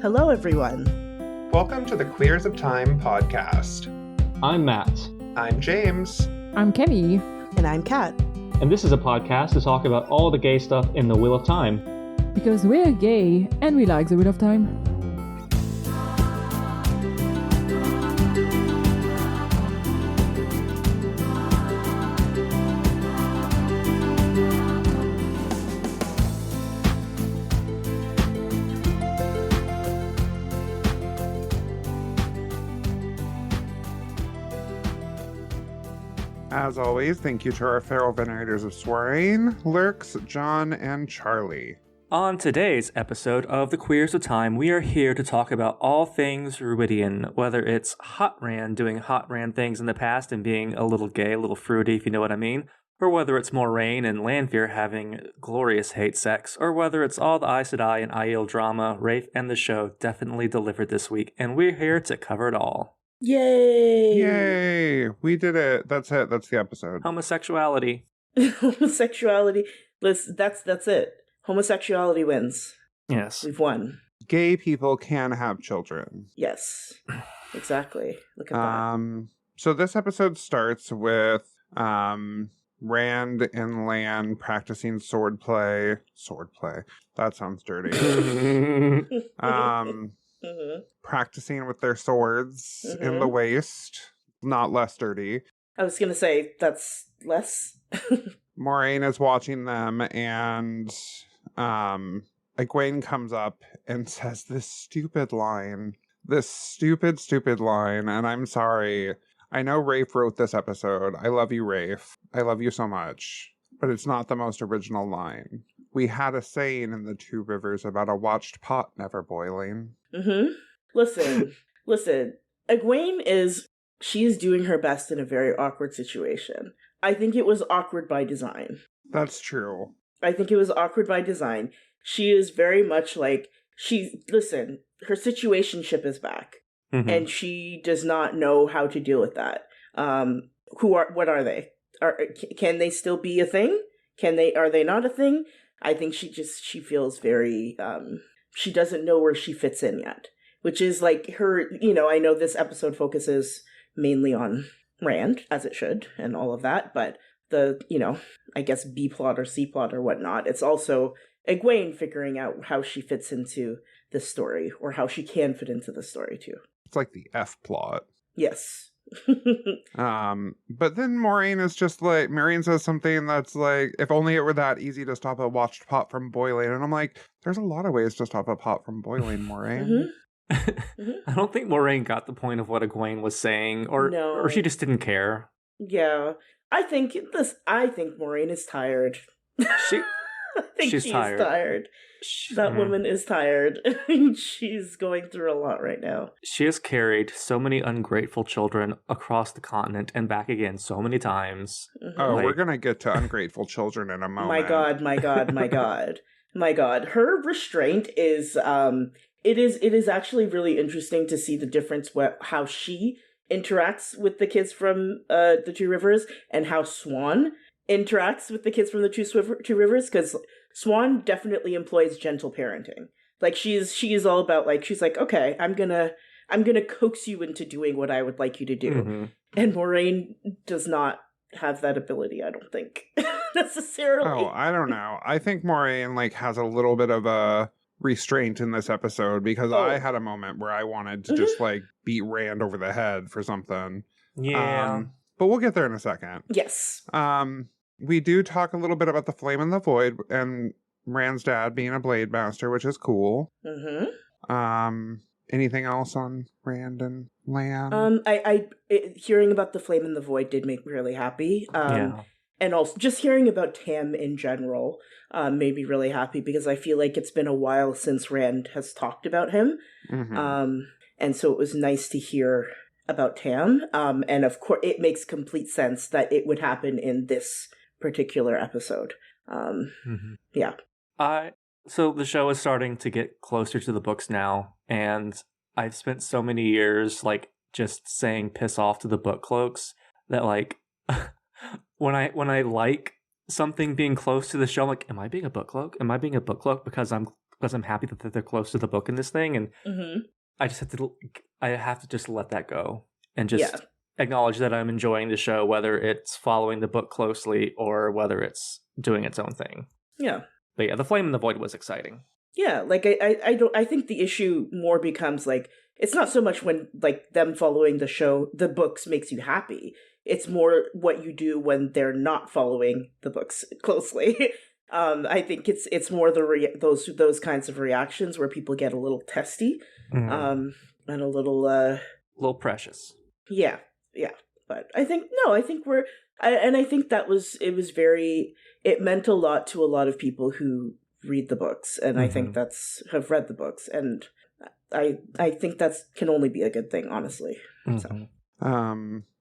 Hello, everyone. Welcome to the Queers of Time podcast. I'm Matt. I'm James. I'm Kenny. And I'm Kat. And this is a podcast to talk about all the gay stuff in the Wheel of Time. Because we're gay and we like the Wheel of Time. As always, thank you to our feral venerators of Moiraine, Lurks, John, and Charlie. On today's episode of The Queers of Time, we are here to talk about all things Rhuidean, whether it's Hot Rand doing Hot Rand things in the past and being a little gay, a little fruity, if you know what I mean, or whether it's Moiraine and Lanfear having glorious hate sex, or whether it's all the Aes Sedai and Aiel drama. Rafe and the show definitely delivered this week, and we're here to cover it all. Yay! Yay! We did it. That's it. That's the episode. Homosexuality. Homosexuality. That's it. Homosexuality wins. Yes. We've won. Gay people can have children. Yes. Exactly. Look at that. So this episode starts with Rand and Lan practicing swordplay. Swordplay. That sounds dirty. Practicing with their swords in the waist. Not less dirty. I was going to say, that's less. Moiraine is watching them, and Egwene comes up and says this stupid line. This stupid line, and I'm sorry. I know Rafe wrote this episode. I love you, Rafe. I love you so much. But it's not the most original line. We had a saying in the Two Rivers about a watched pot never boiling. Listen. Egwene she's doing her best in a very awkward situation. I think it was awkward by design. That's true. I think it was awkward by design. She is very much like, her situationship is back. And she does not know how to deal with that. What are they? Can they still be a thing? Are they not a thing? I think she feels very, she doesn't know where she fits in yet. Which is like her, I know this episode focuses mainly on Rand, as it should, and all of that, but the, I guess B plot or C plot or whatnot, it's also Egwene figuring out how she fits into this story, or how she can fit into the story too. It's like the F plot. Yes. But then Moiraine is just like, Moiraine says something that's like, if only it were that easy to stop a watched pot from boiling. And I'm like, there's a lot of ways to stop a pot from boiling, Moiraine. I don't think Moiraine got the point of what Egwene was saying, or she just didn't care. Yeah. I think Moiraine is tired. She's tired. That woman is tired. She's going through a lot right now. She has carried so many ungrateful children across the continent and back again so many times. We're going to get to ungrateful children in a moment. My God. Her restraint is, it is actually really interesting to see the difference how she interacts with the kids from the Two Rivers and how Swan interacts with the kids from the Two Rivers, because Swan definitely employs gentle parenting. Like she is all about, like, she's like, okay, I'm gonna coax you into doing what I would like you to do. And Moiraine does not have that ability, I don't think, necessarily. Oh, I don't know. I think Moiraine has a little bit of a restraint in this episode, because I had a moment where I wanted to just beat Rand over the head for something. Yeah. But we'll get there in a second. Yes. We do talk a little bit about the Flame in the Void and Rand's dad being a blade master, which is cool. Anything else on Rand and Lan? Hearing about the Flame in the Void did make me really happy. And also just hearing about Tam in general made me really happy, because I feel like it's been a while since Rand has talked about him. And so it was nice to hear about Tam. And of course, it makes complete sense that it would happen in this particular episode. Yeah. So the show is starting to get closer to the books now, and I've spent so many years just saying piss off to the book cloaks that when I like something being close to the show, I'm like, am I being a book cloak? Am I being a book cloak because I'm because I'm happy that they're close to the book in this thing, and Mm-hmm. I have to just let that go and just acknowledge that I'm enjoying the show, whether it's following the book closely or whether it's doing its own thing. Yeah. But yeah, the Flame in the Void was exciting. Yeah, like I think the issue more becomes like it's not so much when like them following the books makes you happy. It's more what you do when they're not following the books closely. I think it's more those kinds of reactions where people get a little testy, and a little precious. Yeah. But I think I think it meant a lot to a lot of people who read the books, and I think have read the books, and I think that's can only be a good thing, honestly. So.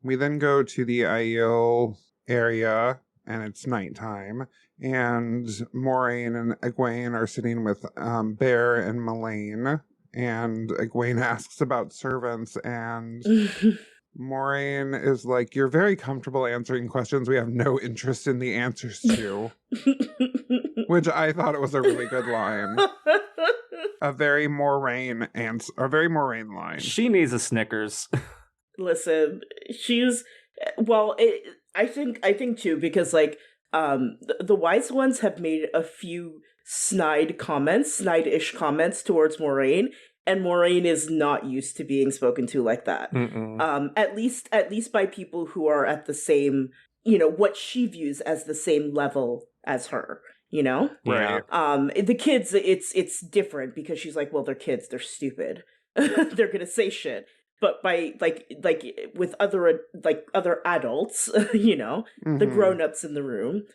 We then go to the Aiel area, and it's nighttime, and Moiraine and Egwene are sitting with Bear and Melaine, and Egwene asks about servants, and Moiraine is like, "You're very comfortable answering questions we have no interest in the answers to," which I thought it was a really good line. A very Moiraine line. She needs a Snickers. Listen, I think too, because like the wise ones have made a few snide-ish comments towards Moiraine, and Moiraine is not used to being spoken to like that. At least by people who are at the same, what she views as the same level as her, Right. The kids, it's different because she's like, well, they're kids, they're stupid. They're gonna say shit. But by like with other adults, the grown-ups in the room,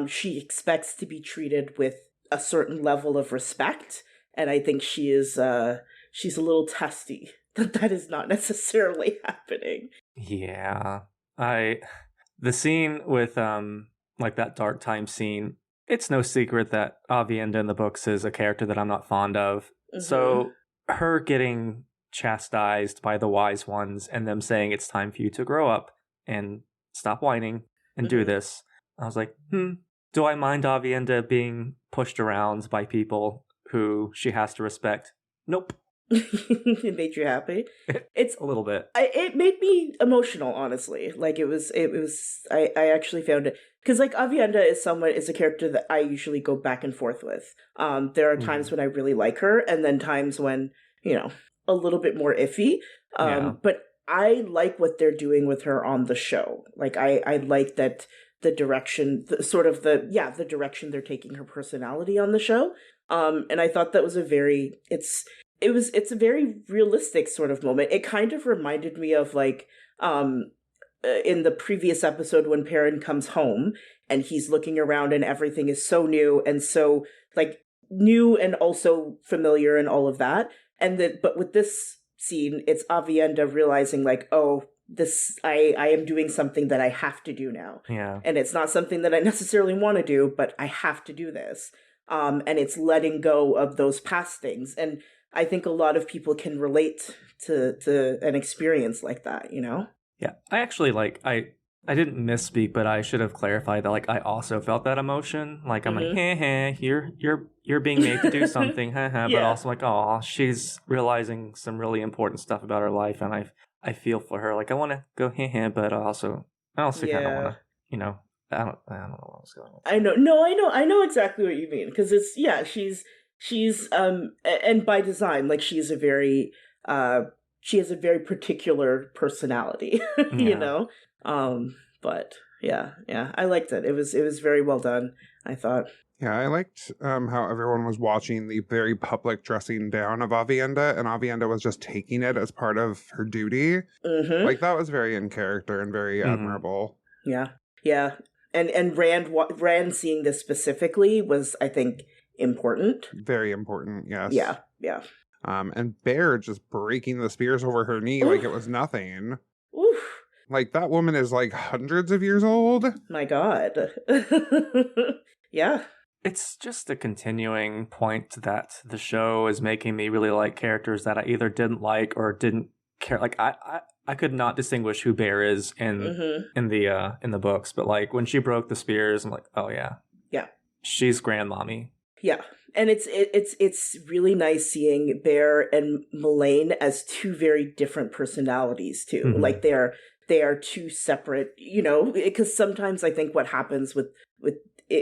she expects to be treated with a certain level of respect, and I think she's a little testy that is not necessarily happening. Yeah. The scene with like that dark time scene, it's no secret that Aviendha in the books is a character that I'm not fond of. So her getting chastised by the wise ones and them saying it's time for you to grow up and stop whining and do this. I was like, do I mind Aviendha being pushed around by people who she has to respect? Nope. It made you happy? It's a little bit. It made me emotional, honestly. Like it was. I actually found it because like Aviendha is a character that I usually go back and forth with. There are times when I really like her, and then times when a little bit more iffy. But I like what they're doing with her on the show. Like I like that the direction, the direction they're taking her personality on the show. And I thought that was it's a very realistic sort of moment. It kind of reminded me of like in the previous episode when Perrin comes home and he's looking around and everything is so new and so like new and also familiar and all of that. But with this scene, it's Aviendha realizing like, oh, I am doing something that I have to do now. Yeah. And it's not something that I necessarily want to do, but I have to do this. And it's letting go of those past things. And I think a lot of people can relate to an experience like that, Yeah. I actually I didn't misspeak, but I should have clarified that I also felt that emotion. Like I'm like, you're being made to do something, but also like, oh, she's realizing some really important stuff about her life, and I feel for her. Like I want to go but I also kind of want to, I don't know what was going on. I know exactly what you mean because it's she's and by design, like she has a very particular personality, but yeah, I liked it. It was very well done, I thought. Yeah, I liked how everyone was watching the very public dressing down of Aviendha, and Aviendha was just taking it as part of her duty. Like that was very in character and very admirable. Yeah. And Rand seeing this specifically was, I think, important. Very important, yes. Yeah. And Bear just breaking the spears over her knee like it was nothing. Oof. Like that woman is like hundreds of years old. My God. Yeah. It's just a continuing point that the show is making me really like characters that I either didn't like or didn't care. Like I could not distinguish who Bear is in the books, but like when she broke the spears, I'm like, oh yeah, yeah, she's grandmommy. Yeah. And it's really nice seeing Bear and Moiraine as two very different personalities too. Mhm. Like they are two separate, because sometimes I think what happens with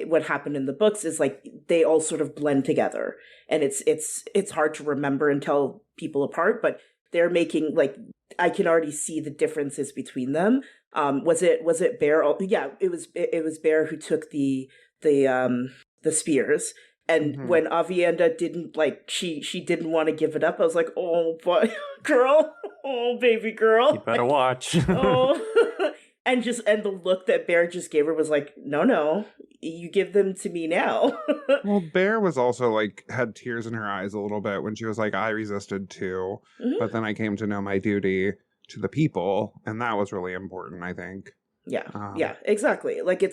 what happened in the books is like they all sort of blend together, and it's hard to remember and tell people apart, but they're making, like, I can already see the differences between them. Was it Bear? Yeah, it was Bear who took the spears. And when Avienda didn't, like, she didn't want to give it up, I was like, oh, boy, girl, oh, baby girl. You better watch. Oh, and the look that Bear just gave her was like, no, you give them to me now. Well, Bear was also, like, had tears in her eyes a little bit when she was like, I resisted too, but then I came to know my duty to the people, and that was really important, I think. Yeah, yeah, exactly. Like,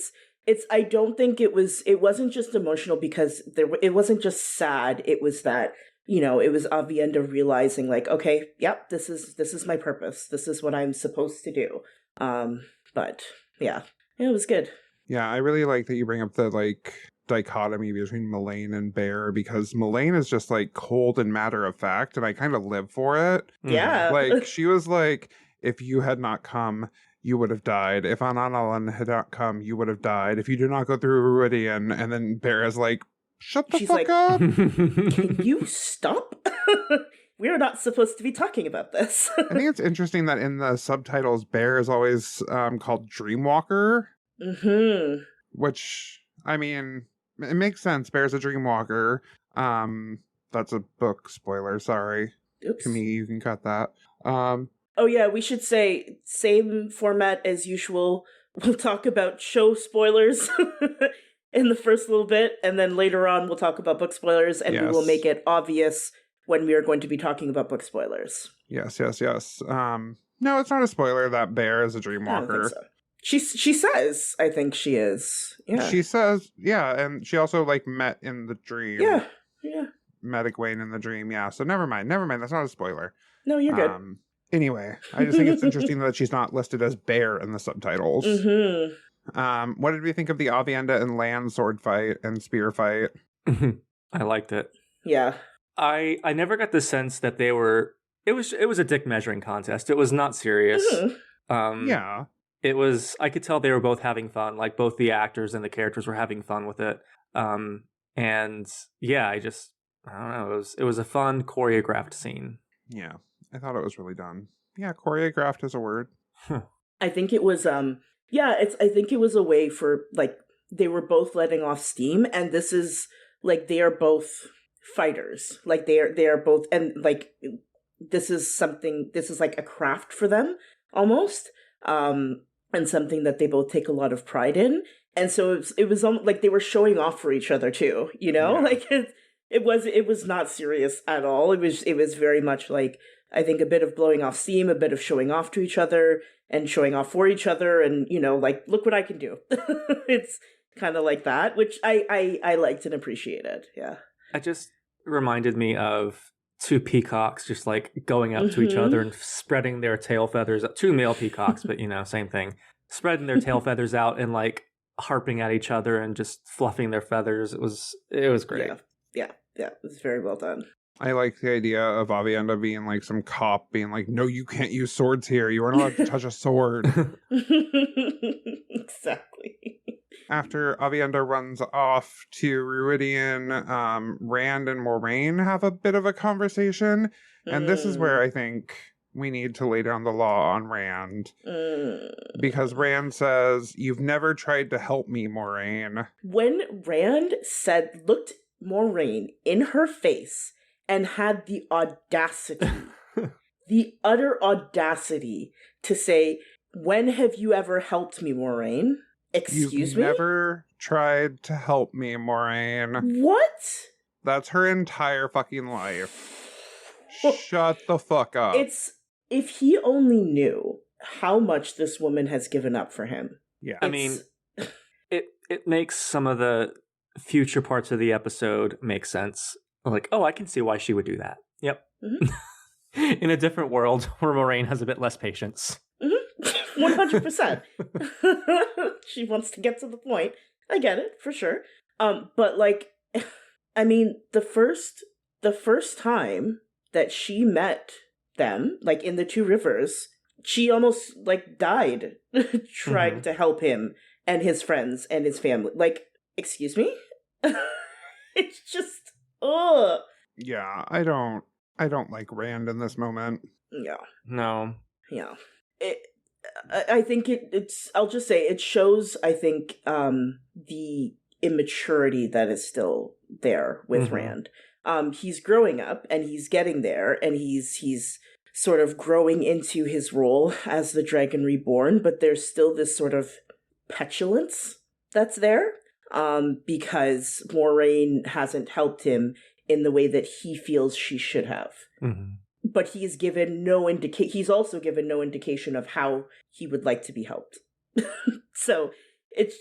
I don't think it wasn't just emotional because it wasn't just sad. It was that, it was Avienda realizing, like, okay, yep, this is my purpose. This is what I'm supposed to do. But yeah, it was good. Yeah, I really like that you bring up the, like, dichotomy between Moiraine and Bear, because Moiraine is just, like, cold and matter of fact, and I kind of live for it. Yeah. Like, she was like, if you had not come, you would have died. If Ananalan had not come, you would have died. If you do not go through Rhuidean. And then Bear is like, shut the She's fuck like, up. Can you stop? We are not supposed to be talking about this. I think it's interesting that in the subtitles, Bear is always called Dreamwalker. Mm-hmm. Which, I mean, it makes sense. Bear's a Dreamwalker. That's a book spoiler, sorry. Oops. To me, you can cut that. Oh yeah, we should say same format as usual. We'll talk about show spoilers in the first little bit, and then later on we'll talk about book spoilers, and we will make it obvious when we are going to be talking about book spoilers. Yes. No, it's not a spoiler that Bear is a Dreamwalker. I don't think so. She says, I think she is. Yeah. She says, yeah, and she also, like, met in the dream. Yeah. Met Egwene in the dream, yeah. So never mind. That's not a spoiler. No, you're good. Anyway, I just think it's interesting that she's not listed as Bear in the subtitles. Mm-hmm. What did we think of the Avienda and Lan sword fight and spear fight? I liked it. Yeah. I never got the sense that they were... It was a dick measuring contest. It was not serious. Mm-hmm. Yeah. It was... I could tell they were both having fun. Like, both the actors and the characters were having fun with it. And yeah, I don't know. It was a fun choreographed scene. Yeah. I thought it was really done. Yeah, choreographed is a word. I think it was I think it was a way for, like, they were both letting off steam, and this is, like, they are both fighters. Like, they are both, and, like, this is like a craft for them almost. And something that they both take a lot of pride in. And so it was like they were showing off for each other too, Yeah. Like it was not serious at all. It was very much like, I think, a bit of blowing off steam, a bit of showing off to each other and showing off for each other, and, like, look what I can do. It's kind of like that, which I liked and appreciated. Yeah. It just reminded me of two peacocks just, like, going up to each other and spreading their tail feathers. Two male peacocks, but, same thing. Spreading their tail feathers out and, like, harping at each other and just fluffing their feathers. It was great. Yeah. It was very well done. I like the idea of Avienda being like some cop being like, no, you can't use swords here. You are not allowed to touch a sword. Exactly. After Avienda runs off to Rhuidean, Rand and Moiraine have a bit of a conversation. And this is where I think we need to lay down the law on Rand. Because Rand says, you've never tried to help me, Moiraine. When Rand looked Moiraine in her face and had the audacity, the utter audacity to say, when have you ever helped me, Moiraine? Excuse You've me? never tried to help me, Moiraine. What? That's her entire fucking life. Shut the fuck up. If he only knew how much this woman has given up for him. Yeah. I mean, it makes some of the future parts of the episode make sense. Like, oh, I can see why she would do that. Yep. Mm-hmm. In a different world where Moiraine has a bit less patience. 100%. She wants to get to the point. I get it, for sure. But, like, I mean, the first time that she met them, like in the Two Rivers, she almost like died trying to help him and his friends and his family. Like, excuse me? It's just, ugh. Yeah, I don't like Rand in this moment. Yeah. No. Yeah. I think it's, I'll just say, it shows, I think, the immaturity that is still there with Rand. He's growing up and he's getting there and he's sort of growing into his role as the Dragon Reborn, but there's still this sort of petulance that's there, because Moiraine hasn't helped him in the way that he feels she should have. But he's given no he's also given no indication of how he would like to be helped. So it's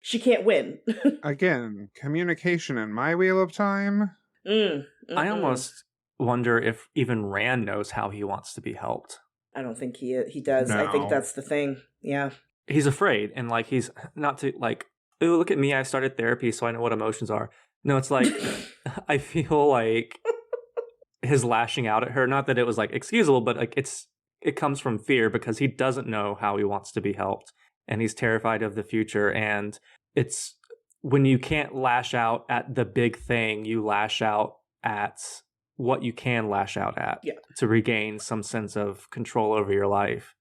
she can't win. Again, communication in my Wheel of Time. I almost wonder if even Rand knows how he wants to be helped. I don't think he does. No. I think that's the thing. Yeah. He's afraid, and like he's not to like, oh, look at me, I started therapy so I know what emotions are. No, it's like I feel like his lashing out at her, not that it was like excusable, but like it comes from fear because he doesn't know how he wants to be helped and he's terrified of the future. And it's when you can't lash out at the big thing, you lash out at what you can lash out at to regain some sense of control over your life.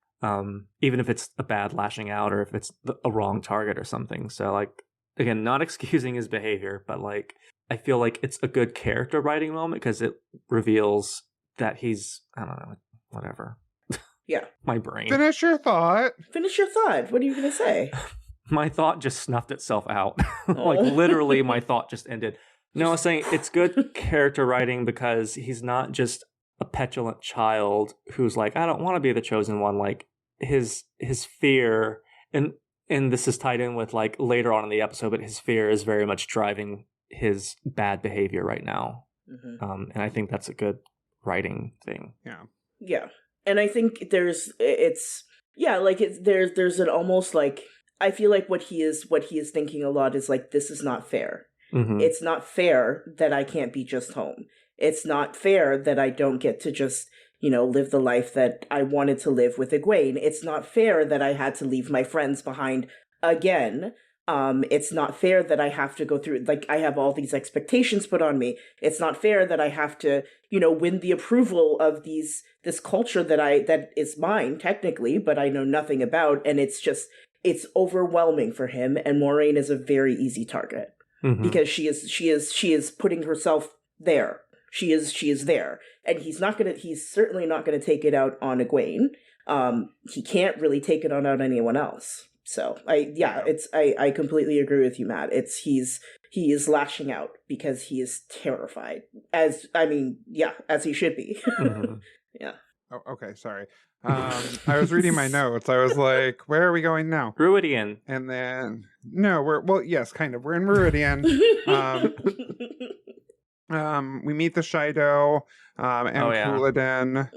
Even if it's a bad lashing out or if it's a wrong target or something. So like, again, not excusing his behavior, but like, I feel like it's a good character writing moment because it reveals that he's, I don't know, whatever. Yeah. My brain. Finish your thought. Finish your thought. What are you going to say? My thought just snuffed itself out. Like literally my thought just ended. No, I was saying it's good character writing because he's not just a petulant child who's like, I don't want to be the chosen one. Like his fear, and this is tied in with like later on in the episode, but his fear is very much driving his bad behavior right now. And I think that's a good writing thing. Yeah. And I think there's an almost like, I feel like what he is thinking a lot is like, this is not fair. It's not fair that I can't be just home. It's not fair that I don't get to just, live the life that I wanted to live with Egwene. It's not fair that I had to leave my friends behind again. It's not fair that I have to go through, like, I have all these expectations put on me. It's not fair that I have to, win the approval of this culture that is mine technically, but I know nothing about. And it's overwhelming for him. And Moiraine is a very easy target because she is putting herself there. She is there, and he's certainly not gonna take it out on Egwene. He can't really take it on anyone else. So I completely agree with you, Matt. He is lashing out because he is terrified, as he should be. Yeah. Oh, okay, sorry. I was reading my notes. I was like, where are we going now? Rhuidean. And then yes, kind of. We're in Rhuidean. We meet the Shido and Couladin.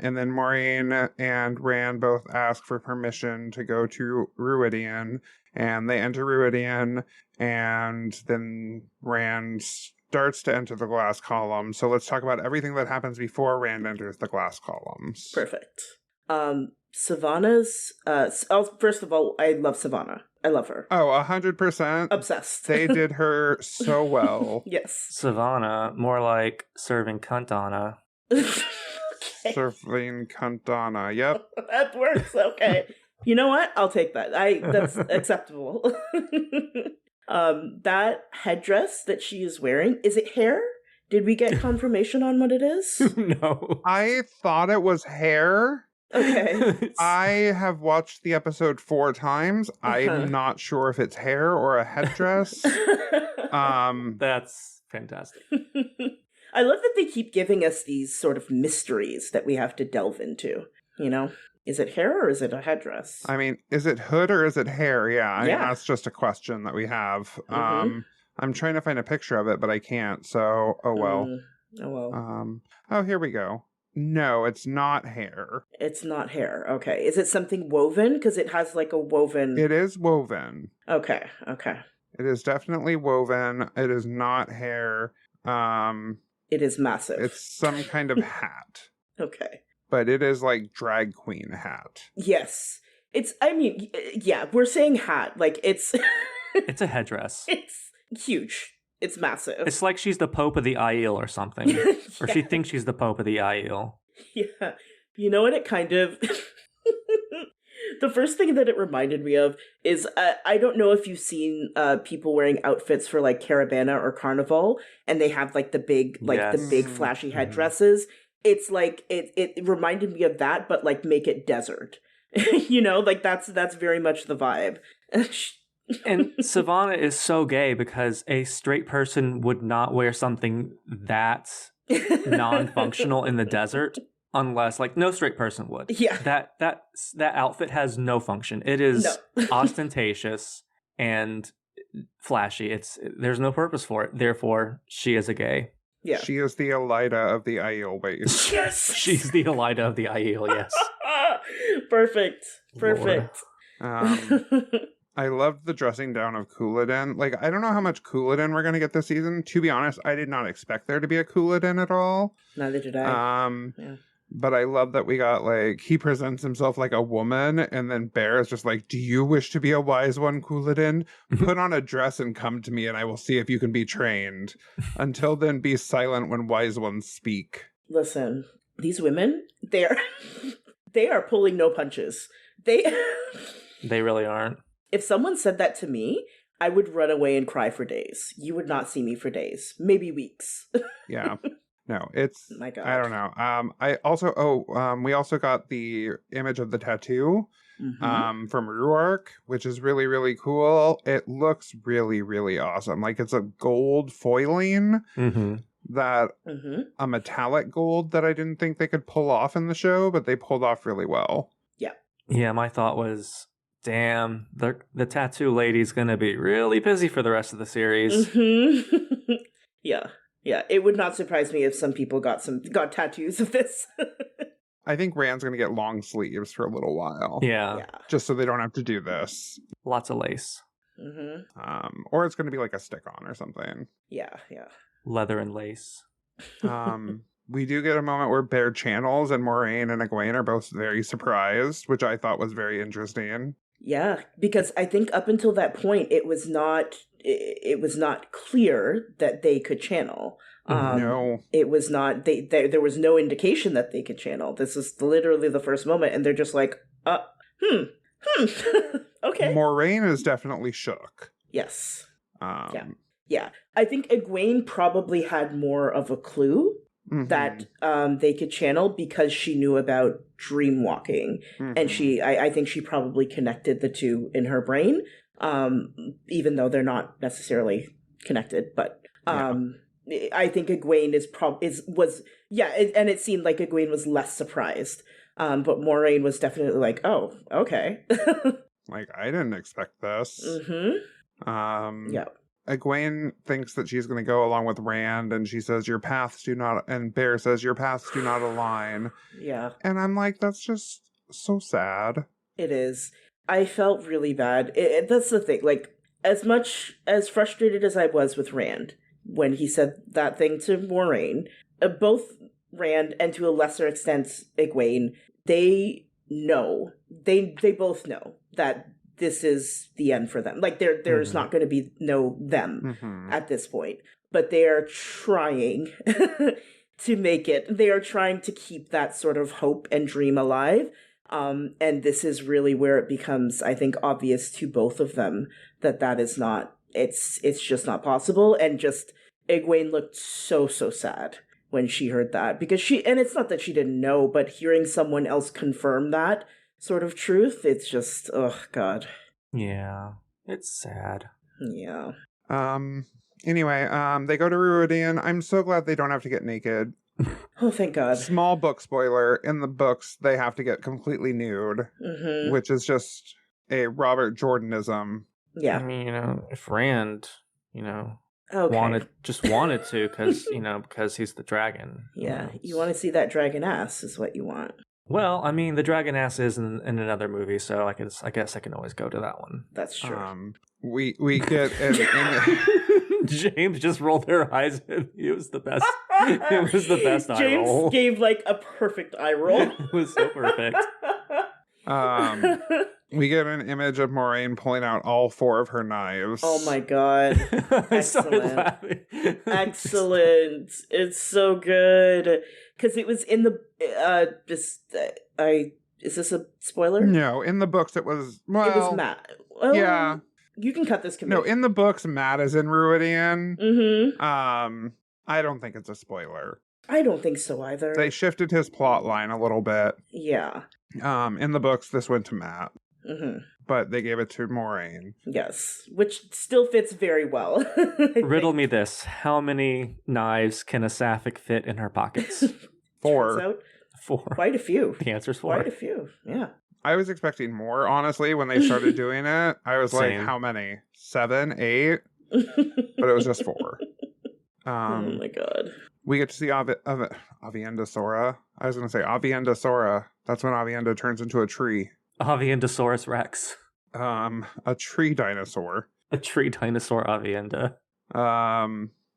And then Moiraine and Rand both ask for permission to go to Rhuidean, and they enter Rhuidean, and then Rand starts to enter the glass column. So let's talk about everything that happens before Rand enters the glass columns. Perfect. Savannah's first of all, I love Savannah. I love her. Oh, 100%. Obsessed. They did her so well. Yes. Savannah, more like serving cuntana. Okay. Serving cuntana. Yep. That works. Okay. You know what? I'll take that. That's acceptable. That headdress that she is wearing, is it hair? Did we get confirmation on what it is? No. I thought it was hair. Okay. I have watched the episode 4 times. I'm not sure if it's hair or a headdress. That's fantastic. I love that they keep giving us these sort of mysteries that we have to delve into. Is it hair or is it a headdress? I mean, is it hood or is it hair? Yeah, I mean, that's just a question that we have. I'm trying to find a picture of it, but I can't. So, oh well. Oh, here we go. No, it's not hair. It's not hair. Okay. Is it something woven? Because it has like a woven... It is woven. Okay. It is definitely woven. It is not hair. It is massive. It's some kind of hat. Okay. But it is like drag queen hat. Yes. Yeah, we're saying hat. Like, it's... It's a headdress. It's huge. It's massive. It's like she's the Pope of the Aiel or something. Yeah. Or she thinks she's the Pope of the Aiel. Yeah. You know what it kind of... The first thing that it reminded me of is, I don't know if you've seen people wearing outfits for, like, Caravana or Carnival, and they have, like, the big flashy headdresses. It's like, it reminded me of that, but, like, make it desert. You know, like, that's very much the vibe. And Savannah is so gay because a straight person would not wear something that non-functional in the desert. Unless, like, no straight person would. Yeah. That outfit has no function. It is ostentatious and flashy. There's no purpose for it. Therefore, she is a gay. Yeah. She is the Elida of the Aiel ways. Yes. She's the Elida of the Aiel, yes. Perfect. I loved the dressing down of Couladin. Like, I don't know how much Couladin we're going to get this season. To be honest, I did not expect there to be a Couladin at all. Neither did I. Yeah. But I love that we got, like, he presents himself like a woman, and then Bear is just like, do you wish to be a wise one, Couladin? Put on a dress and come to me, and I will see if you can be trained. Until then, be silent when wise ones speak. Listen, these women, they are pulling no punches. They really aren't. If someone said that to me, I would run away and cry for days. You would not see me for days, maybe weeks. Yeah. No, it's, my God. I don't know. We also got the image of the tattoo from Ruark, which is really, really cool. It looks really, really awesome. Like, it's a gold foiling that a metallic gold that I didn't think they could pull off in the show, but they pulled off really well. Yeah. Yeah, my thought was, damn, the tattoo lady's gonna be really busy for the rest of the series. Yeah. Yeah, it would not surprise me if some people got tattoos of this. I think Rand's going to get long sleeves for a little while. Yeah. Just so they don't have to do this. Lots of lace. Or it's going to be like a stick-on or something. Yeah. Leather and lace. We do get a moment where Bear channels and Moiraine and Egwene are both very surprised, which I thought was very interesting. Yeah, because I think up until that point, it was not clear that they could channel. No. It was not, there was no indication that they could channel. This is literally the first moment, and they're just like, okay. Moiraine is definitely shook. Yes. Yeah. I think Egwene probably had more of a clue that they could channel because she knew about dream walking. And I think she probably connected the two in her brain, even though they're not necessarily connected. But I think Egwene and it seemed like Egwene was less surprised. But Moiraine was definitely like, oh, okay. Like, I didn't expect this. Yeah. Egwene thinks that she's going to go along with Rand, and she says, your paths do not, and Bear says, your paths do not align. Yeah. And I'm like, that's just so sad. It is. I felt really bad. That's the thing. Like, as much as frustrated as I was with Rand when he said that thing to Moiraine, both Rand and to a lesser extent Egwene, they both know that this is the end for them. Like, there's not going to be no them at this point. But they are trying to make it. They are trying to keep that sort of hope and dream alive. And this is really where it becomes, I think, obvious to both of them that is not, it's just not possible. And just, Egwene looked so sad when she heard that. Because and it's not that she didn't know, but hearing someone else confirm that sort of truth, it's just, oh God. Yeah, it's sad. Yeah. Anyway, they go to Rhuidean. I'm so glad they don't have to get naked. Oh, thank God. Small book spoiler, in the books, they have to get completely nude, which is just a Robert Jordanism. Yeah. I mean, if Rand, okay. wanted to, because he's the dragon. Yeah, you want to see that dragon ass is what you want. Well, I mean, the Dragoness is in another movie, so I guess I can always go to that one. That's true. We get James just rolled their eyes. It was the best. It was the best eye roll. James gave like a perfect eye roll. It was so perfect. We get an image of Moiraine pulling out all 4 of her knives. Oh my god. I started laughing. Excellent. It's so good. Because it was in the is this a spoiler? No, in the books it was It was Matt. Well, yeah. You can cut this commission. No, in the books Matt is in Rhuidean. Mm-hmm. I don't think it's a spoiler. I don't think so either. They shifted his plot line a little bit. Yeah. In the books this went to Matt. Mm-hmm. But they gave it to Moiraine. Yes, which still fits very well. Riddle me this. How many knives can a Sapphic fit in her pockets? 4. 4. Quite a few. The answer's 4. Quite a few, yeah. I was expecting more, honestly, when they started doing it. I was like, how many? 7, 8? But it was just 4. Oh my god. We get to see Avienda Sora. I was going to say Avienda Sora. That's when Avienda turns into a tree. Aviendosaurus Rex. A tree dinosaur. A tree dinosaur Avienda.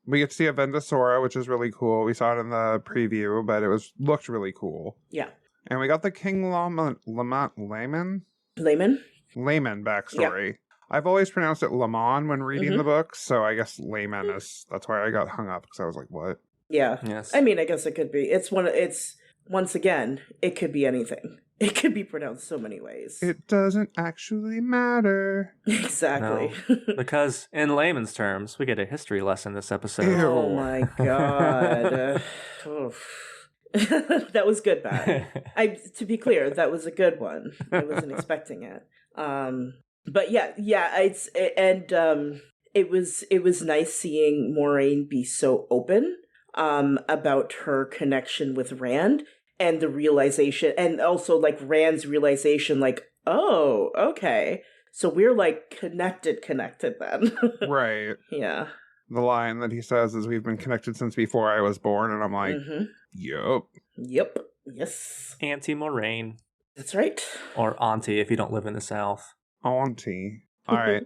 We get to see Avienda Sora, which is really cool. We saw it in the preview, but it looked really cool. Yeah. And we got the King Layman backstory. Yeah. I've always pronounced it Lamon when reading the books, so I guess Layman that's why I got hung up, because I was like, what? Yeah. Yes. I mean, I guess it could be. Once again, it could be anything. It could be pronounced so many ways. It doesn't actually matter. Exactly. No, because in layman's terms, we get a history lesson this episode. Ew. Oh my god. That was good, Matt. To be clear, that was a good one. I wasn't expecting it. But yeah, it was nice seeing Moiraine be so open about her connection with Rand. And the realization, and also like Rand's realization, like, oh, okay, so we're like connected then. Right. Yeah. The line that he says is, "We've been connected since before I was born," and I'm like, Yep. Yes. Auntie Moiraine. That's right. Or Auntie if you don't live in the South. Auntie. All right.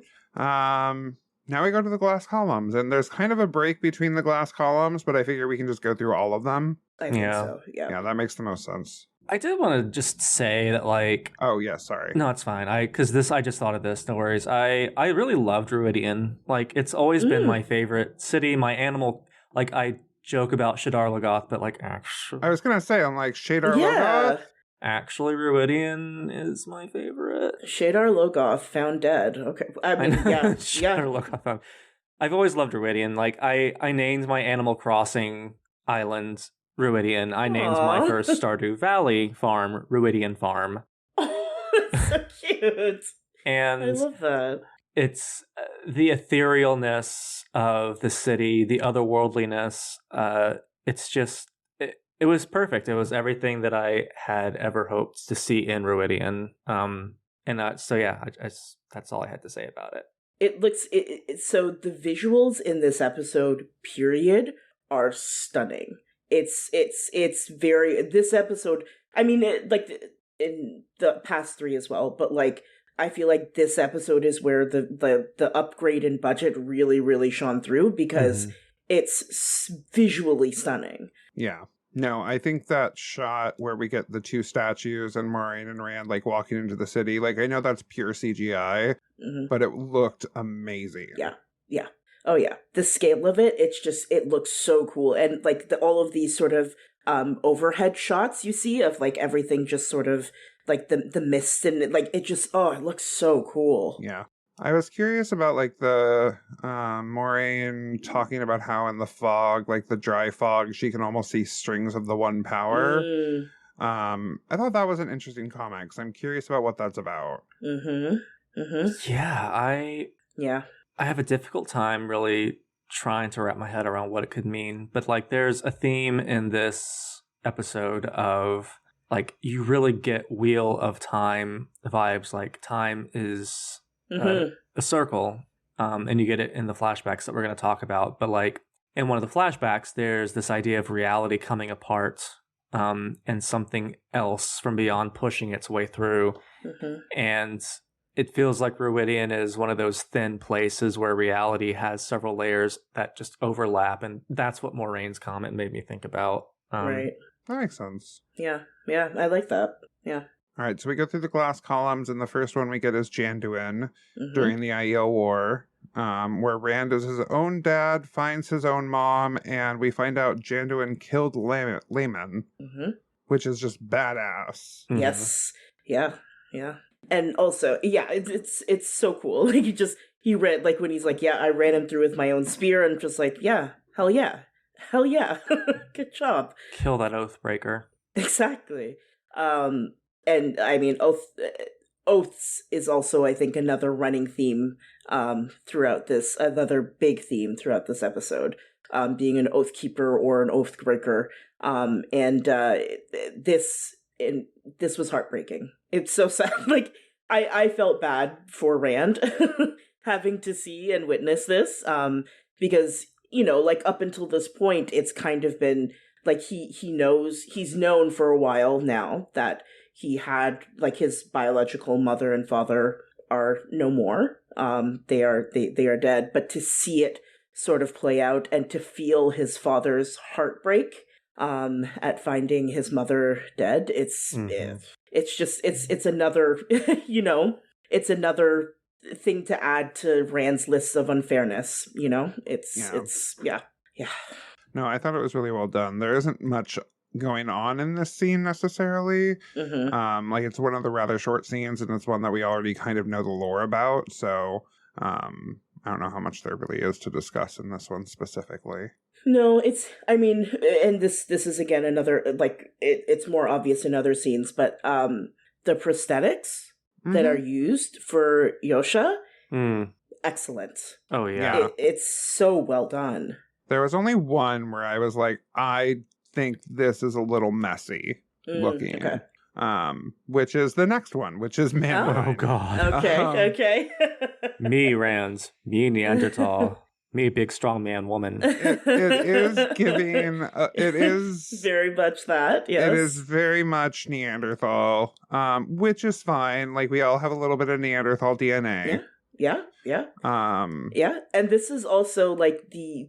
Now we go to the glass columns, and there's kind of a break between the glass columns, but I figure we can just go through all of them. I think so, yeah. Yeah, that makes the most sense. I did want to just say that, like... Oh, yeah, sorry. No, it's fine. I just thought of this, no worries. I really loved Rhuidean. Like, it's always been my favorite city, my animal... Like, I joke about Shadar Logoth, but, like, actually... I was going to say, I'm like, Shadar Logoth? Actually, Rhuidean is my favorite. Shadar Logoth found dead. Okay. I mean, Logoth found... I've always loved Rhuidean. Like, I named my Animal Crossing island Rhuidean. I named my first Stardew Valley farm Rhuidean Farm. Oh, that's so cute. And I love that. It's the etherealness of the city, the otherworldliness. It's just... It was perfect. It was everything that I had ever hoped to see in Rhuidean. So yeah, that's all I had to say about it. It looks so the visuals in this episode, period, are stunning. It's very this episode. I mean, like in the past 3 as well, but like I feel like this episode is where the upgrade in budget really, really shone through because it's visually stunning. Yeah. No, I think that shot where we get the 2 statues and Moiraine and Rand like walking into the city, like I know that's pure CGI, but it looked amazing. Yeah. Oh yeah. The scale of it, it looks so cool. And like all of these sort of overhead shots you see of like everything just sort of like the mist and like it just, it looks so cool. Yeah. I was curious about like the Moiraine talking about how in the fog, like the dry fog, she can almost see strings of the one power. I thought that was an interesting comment because I'm curious about what that's about. Yeah, I have a difficult time really trying to wrap my head around what it could mean. But like there's a theme in this episode of like you really get Wheel of Time vibes. Like time is a circle, and you get it in the flashbacks that we're going to talk about. But like in one of the flashbacks, there's this idea of reality coming apart and something else from beyond pushing its way through. And it feels like Rhuidean is one of those thin places where reality has several layers that just overlap, and that's what Moraine's comment made me think about. Right. That makes sense. Yeah, I like that. Yeah. All right, so we go through the glass columns, and the first one we get is Janduin during the Aiel War, where Rand is his own dad, finds his own mom, and we find out Janduin killed Layman, which is just badass. Yes. Yeah. And also, it's so cool. Like he read, like when he's like, yeah, I ran him through with my own spear, and just like, yeah, hell yeah, good job. Kill that Oathbreaker. Exactly. And I mean, oaths is also, I think, another running theme throughout this, another big theme throughout this episode, being an oath keeper or an oath breaker. And this was heartbreaking. It's so sad. Like, I felt bad for Rand having to see and witness this, because, you know, like up until this point, it's kind of been like he's known for a while now that he had, like, his biological mother and father are no more. They are dead. But to see it sort of play out and to feel his father's heartbreak at finding his mother dead, it's another, you know, it's another thing to add to Rand's list of unfairness. You know, it's. No, I thought it was really well done. There isn't much going on in this scene necessarily. Like, it's one of the rather short scenes, and it's one that we already kind of know the lore about, so I don't know how much there really is to discuss in this one specifically. No, I mean, and this is again another, like, it's more obvious in other scenes, but the prosthetics that are used for Yosha, excellent. Oh yeah. It's so well done. There was only one where I was like, I think this is a little messy looking. Okay. Which is the next one, which is Mankind. Oh god. Okay. Me Rands, me Neanderthal, me big strong man woman. It is giving. It is very much that. Yes. It is very much Neanderthal, which is fine. Like, we all have a little bit of Neanderthal DNA. Yeah. And this is also like the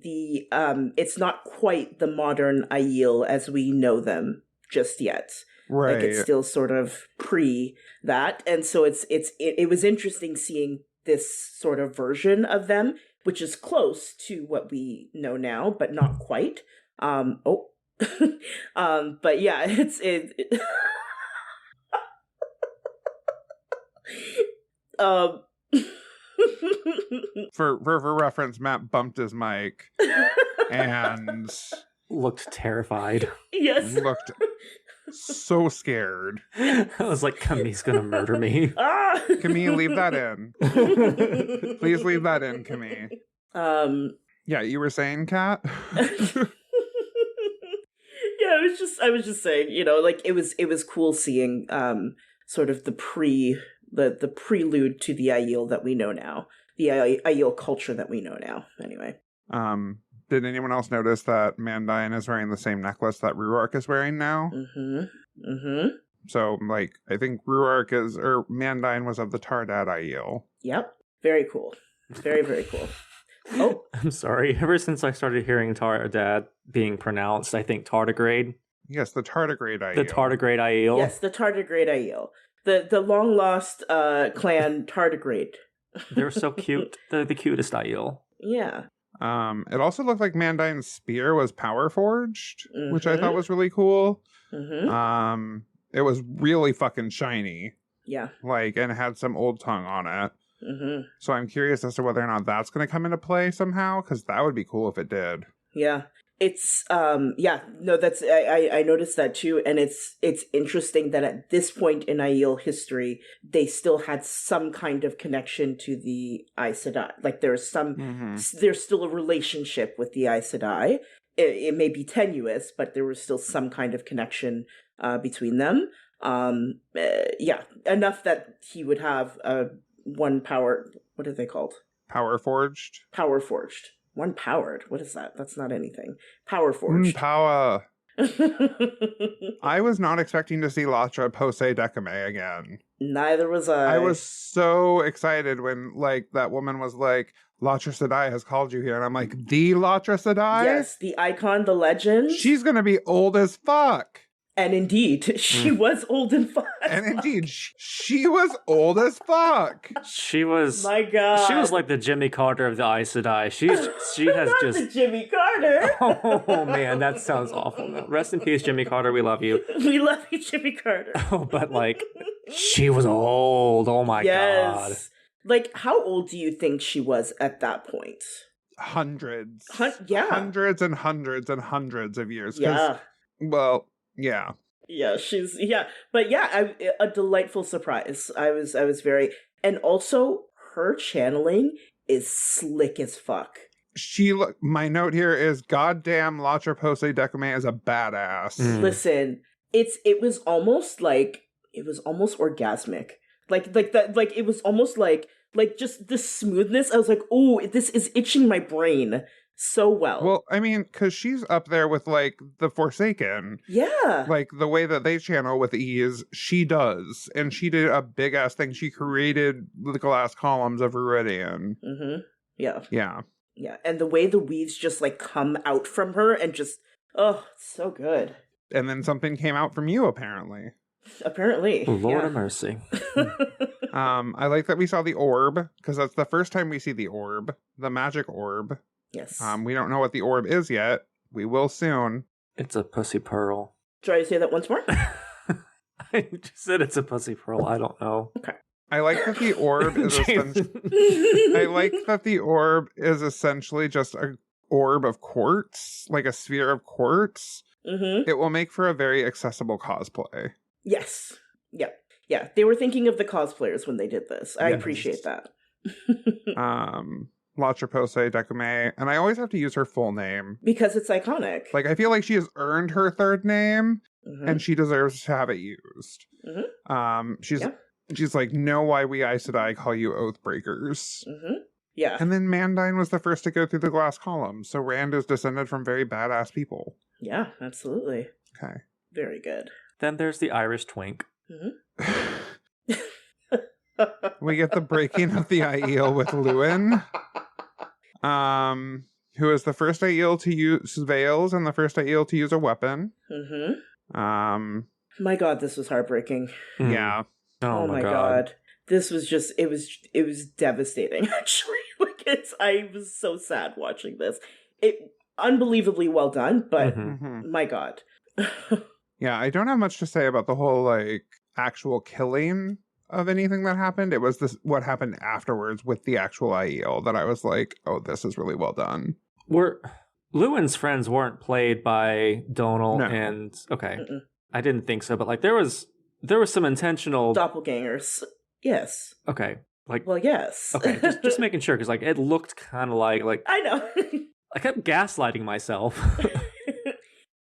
it's not quite the modern Aiel as we know them just yet. Right. Like, it's still sort of pre that. And so it was interesting seeing this sort of version of them, which is close to what we know now, but not quite. But yeah, it For reference, Matt bumped his mic and looked terrified. Yes. Looked so scared. I was like, Camille's gonna murder me. Camille, leave that in. Please leave that in, Camille. Yeah, you were saying, Kat? Yeah, I was just saying, you know, like, it was cool seeing sort of the prelude to the Aiel that we know now. The Aiel culture that we know now, anyway. Did anyone else notice that Mandyne is wearing the same necklace that Rhuarc is wearing now? So, like, I think Mandyne was of the Tardad Aiel. Yep. Very cool. Very, very cool. Oh. I'm sorry. Ever since I started hearing Tardad being pronounced, I think tardigrade. Yes, the tardigrade Aiel. The tardigrade Aiel. Yes, the tardigrade Aiel. The long lost clan tardigrade. They're so cute. They're the cutest Aiel. Yeah. It also looked like Mandyne's spear was power forged, which I thought was really cool. It was really fucking shiny. Yeah. Like, and it had some old tongue on it. So I'm curious as to whether or not that's going to come into play somehow, because that would be cool if it did. Yeah. It's that's I noticed that too, and it's interesting that at this point in Aiel history they still had some kind of connection to the Aes Sedai. Like, there's still a relationship with the Aes Sedai. It may be tenuous, but there was still some kind of connection between them. Enough that he would have one power. What are they called? Power forged. Power forged. One powered. What is that? That's not anything. Power forged. Power. I was not expecting to see Latra Posei Dekame again. Neither was I. I was so excited when, like, that woman was like, Latra Sedai has called you here. And I'm like, the Latra Sedai? Yes, the icon, the legend. She's going to be old as fuck. And indeed, she was old and fuck. And indeed, she was old as fuck. She was. My God. She was like the Jimmy Carter of the Aes Sedai. She has Not just. the Jimmy Carter. Oh man, that sounds awful. Rest in peace, Jimmy Carter. We love you. We love you, Jimmy Carter. Oh, but like, she was old. Oh my God. Like, how old do you think she was at that point? Hundreds. Yeah. Hundreds and hundreds and hundreds of years. Yeah. Well, yeah. Yeah, but yeah, a delightful surprise. I was very, and also her channeling is slick as fuck. My note here is goddamn Latra Posei Dekame is a badass. Listen, it was almost orgasmic. Like that, like it was almost like just the smoothness. I was like, oh, this is itching my brain so well. Well, I mean, because she's up there with, like, the Forsaken. Yeah. Like, the way that they channel with ease, she does. And she did a big-ass thing. She created the glass columns of Rhuidean. Mm-hmm. Yeah. Yeah. Yeah, and the way the weaves just, like, come out from her and just, oh, it's so good. And then something came out from you, apparently. Apparently. Lord of mercy. I like that we saw the orb, because that's the first time we see the orb. The magic orb. Yes. We don't know what the orb is yet. We will soon. It's a pussy pearl. Try to say that once more? I just said it's a pussy pearl. I don't know. Okay. I like that the orb is essentially just a orb of quartz, like a sphere of quartz. Mm-hmm. It will make for a very accessible cosplay. Yes. Yeah. Yeah. They were thinking of the cosplayers when they did this. I appreciate that. Latra Posei Dekame, and I always have to use her full name. Because it's iconic. Like, I feel like she has earned her third name, and she deserves to have it used. Mm-hmm. She's like, know why we Aes Sedai call you Oathbreakers. Mm-hmm. Yeah. And then Mandine was the first to go through the glass column, so Rand is descended from very badass people. Yeah, absolutely. Okay. Very good. Then there's the Irish twink. Mm-hmm. We get the breaking of the Aiel with Luwin. Who is the first Aiel to use veils and the first Aiel to use a weapon. Mm-hmm. My God, this was heartbreaking. Yeah. Oh my God. This was just, it was devastating, actually. I was so sad watching this. It unbelievably well done, but my God. Yeah, I don't have much to say about the whole, like, actual killing of anything that happened. It was what happened afterwards with the actual Aiel that I was like, oh, this is really well done. Lewin's friends weren't played by Donal No. and okay. I didn't think so, but like there was some intentional doppelgangers. Yes. Okay. Like, well, yes. Okay, just making sure, because like it looked kind of like I know. I kept gaslighting myself.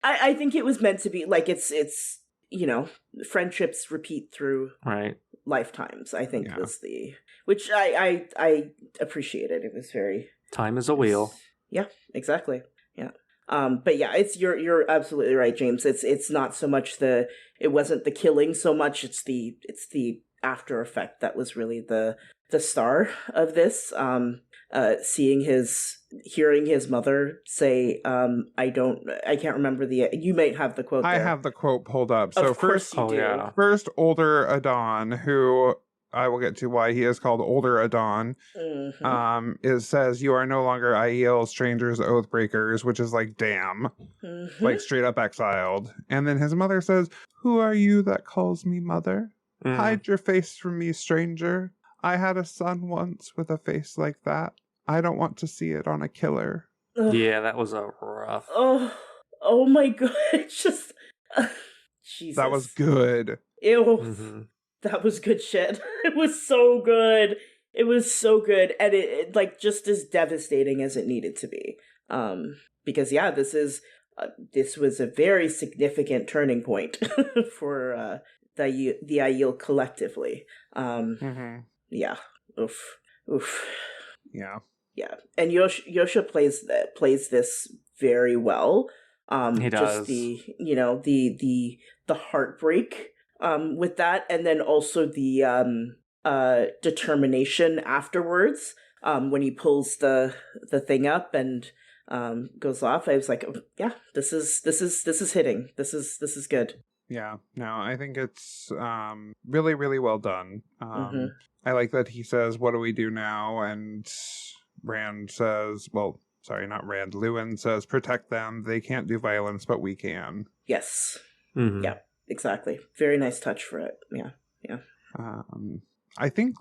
I think it was meant to be like it's friendships repeat through lifetimes. I think was which I appreciated. It was very time is a wheel. Yeah, exactly. Yeah. But yeah, you're absolutely right, James. It's not so much it wasn't the killing so much. It's the after effect that was really the star of this. Hearing his mother say, I can't remember you might have the quote. I there. have the quote pulled up. So of course you do. First older Adon, who I will get to why he is called older Adon, says, you are no longer Aiel, strangers, oathbreakers, which is like, damn, like straight up exiled. And then his mother says, who are you that calls me mother? Hide your face from me, stranger. I had a son once with a face like that. I don't want to see it on a killer. Yeah, that was a rough. Oh my God. It's just Jesus. That was good. Ew. That was good shit. It was so good. It was so good. And it like just as devastating as it needed to be. Because yeah, this was a very significant turning point for the Aiel collectively. Yeah. Oof. Yeah. Yeah. And Yosha plays this very well. He does. Just the heartbreak with that, and then also the determination afterwards when he pulls the thing up and goes off. I was like, oh, yeah, this is hitting. This is good. Yeah, no, I think it's really, really well done. I like that he says, "What do we do now?" And Rand says, well, sorry, not Rand, Lewin says, "Protect them. They can't do violence, but we can." Yes. Yeah, exactly. Very nice touch for it. Yeah. I think,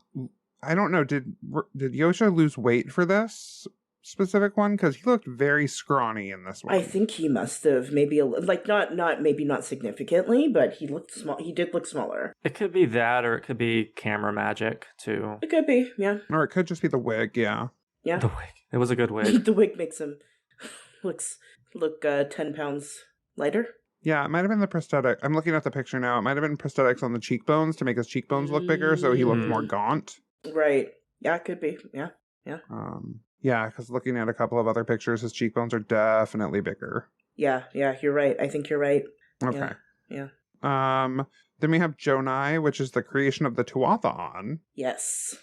I don't know, did Yosha lose weight for this specific one? Because he looked very scrawny in this one. I think he must have, maybe not significantly, but he looked small. He did look smaller. It could be that, or it could be camera magic too. It could be, yeah. Or it could just be the wig, yeah. Yeah. The wig. It was a good wig. The wig makes him look 10 pounds lighter. Yeah, it might have been the prosthetic. I'm looking at the picture now. It might have been prosthetics on the cheekbones to make his cheekbones look bigger, so he looked more gaunt. Right. Yeah, it could be. Yeah. Yeah, because looking at a couple of other pictures, his cheekbones are definitely bigger. Yeah, you're right. I think you're right. Okay. Yeah. Then we have Jonai, which is the creation of the Tuatha. Yes.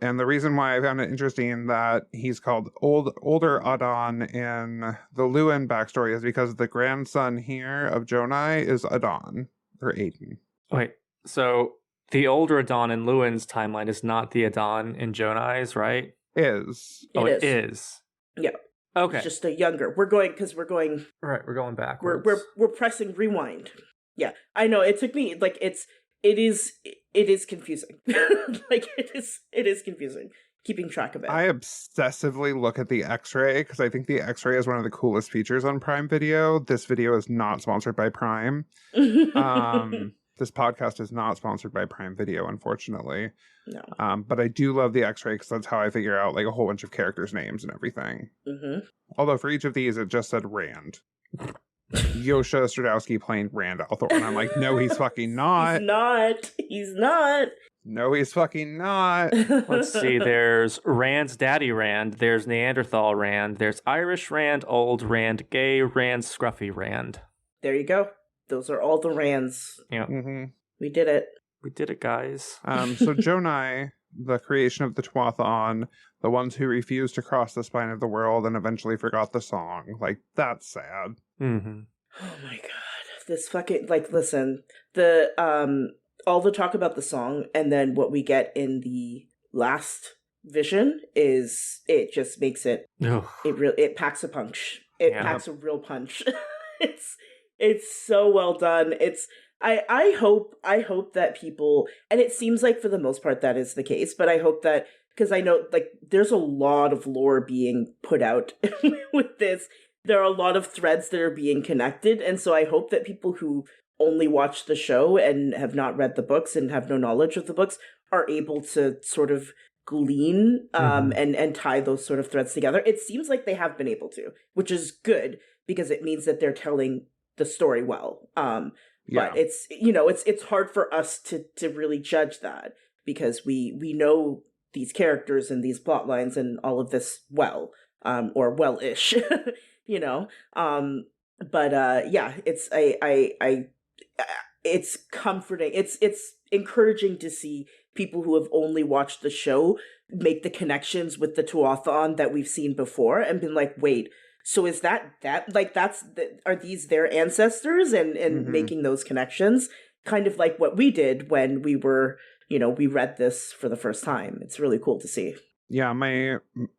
And the reason why I found it interesting that he's called older Adon in the Lewin backstory is because the grandson here of Jonai is Adon, or Aiden. Wait, so the older Adon in Lewin's timeline is not the Adon in Jonai's, right? Is. It is. Yeah. Okay. It's just a younger. We're going Right, we're going backwards. We're pressing rewind. Yeah. I know, it took me it is confusing. Like it is confusing keeping track of it. I obsessively look at the X-ray because I think the X-ray is one of the coolest features on Prime Video. This video is not sponsored by Prime. This podcast is not sponsored by Prime Video, unfortunately. No. But I do love the X-ray because that's how I figure out like a whole bunch of characters' names and everything. Although for each of these, it just said Rand. Yosha Stradowski playing Rand Althor. And I'm like, no, he's fucking not. He's not. No, he's fucking not. Let's see. There's Rand's daddy Rand. There's Neanderthal Rand. There's Irish Rand, Old Rand, Gay Rand, Scruffy Rand. There you go. Those are all the Rands. Yeah. We did it. We did it, guys. So Jonai, the creation of the Tuatha, the ones who refused to cross the spine of the world and eventually forgot the song. Like, that's sad. Oh my god. This fucking, listen, the, all the talk about the song and then what we get in the last vision is, it just makes it, it packs a punch. It packs a real punch. It's so well done. I hope that people, and it seems like for the most part that is the case, but I hope that, because I know there's a lot of lore being put out with this. There are a lot of threads that are being connected, and so I hope that people who only watch the show and have not read the books and have no knowledge of the books are able to sort of glean and tie those sort of threads together. It seems like they have been able to, which is good because it means that they're telling the story well. But it's, it's hard for us to really judge that because we know these characters and these plot lines and all of this well, or well-ish, but it's comforting. It's encouraging to see people who have only watched the show make the connections with the Tuatha that we've seen before and been like, wait, so is that are these their ancestors and making those connections? Kind of like what we did when we were, we read this for the first time. It's really cool to see. Yeah,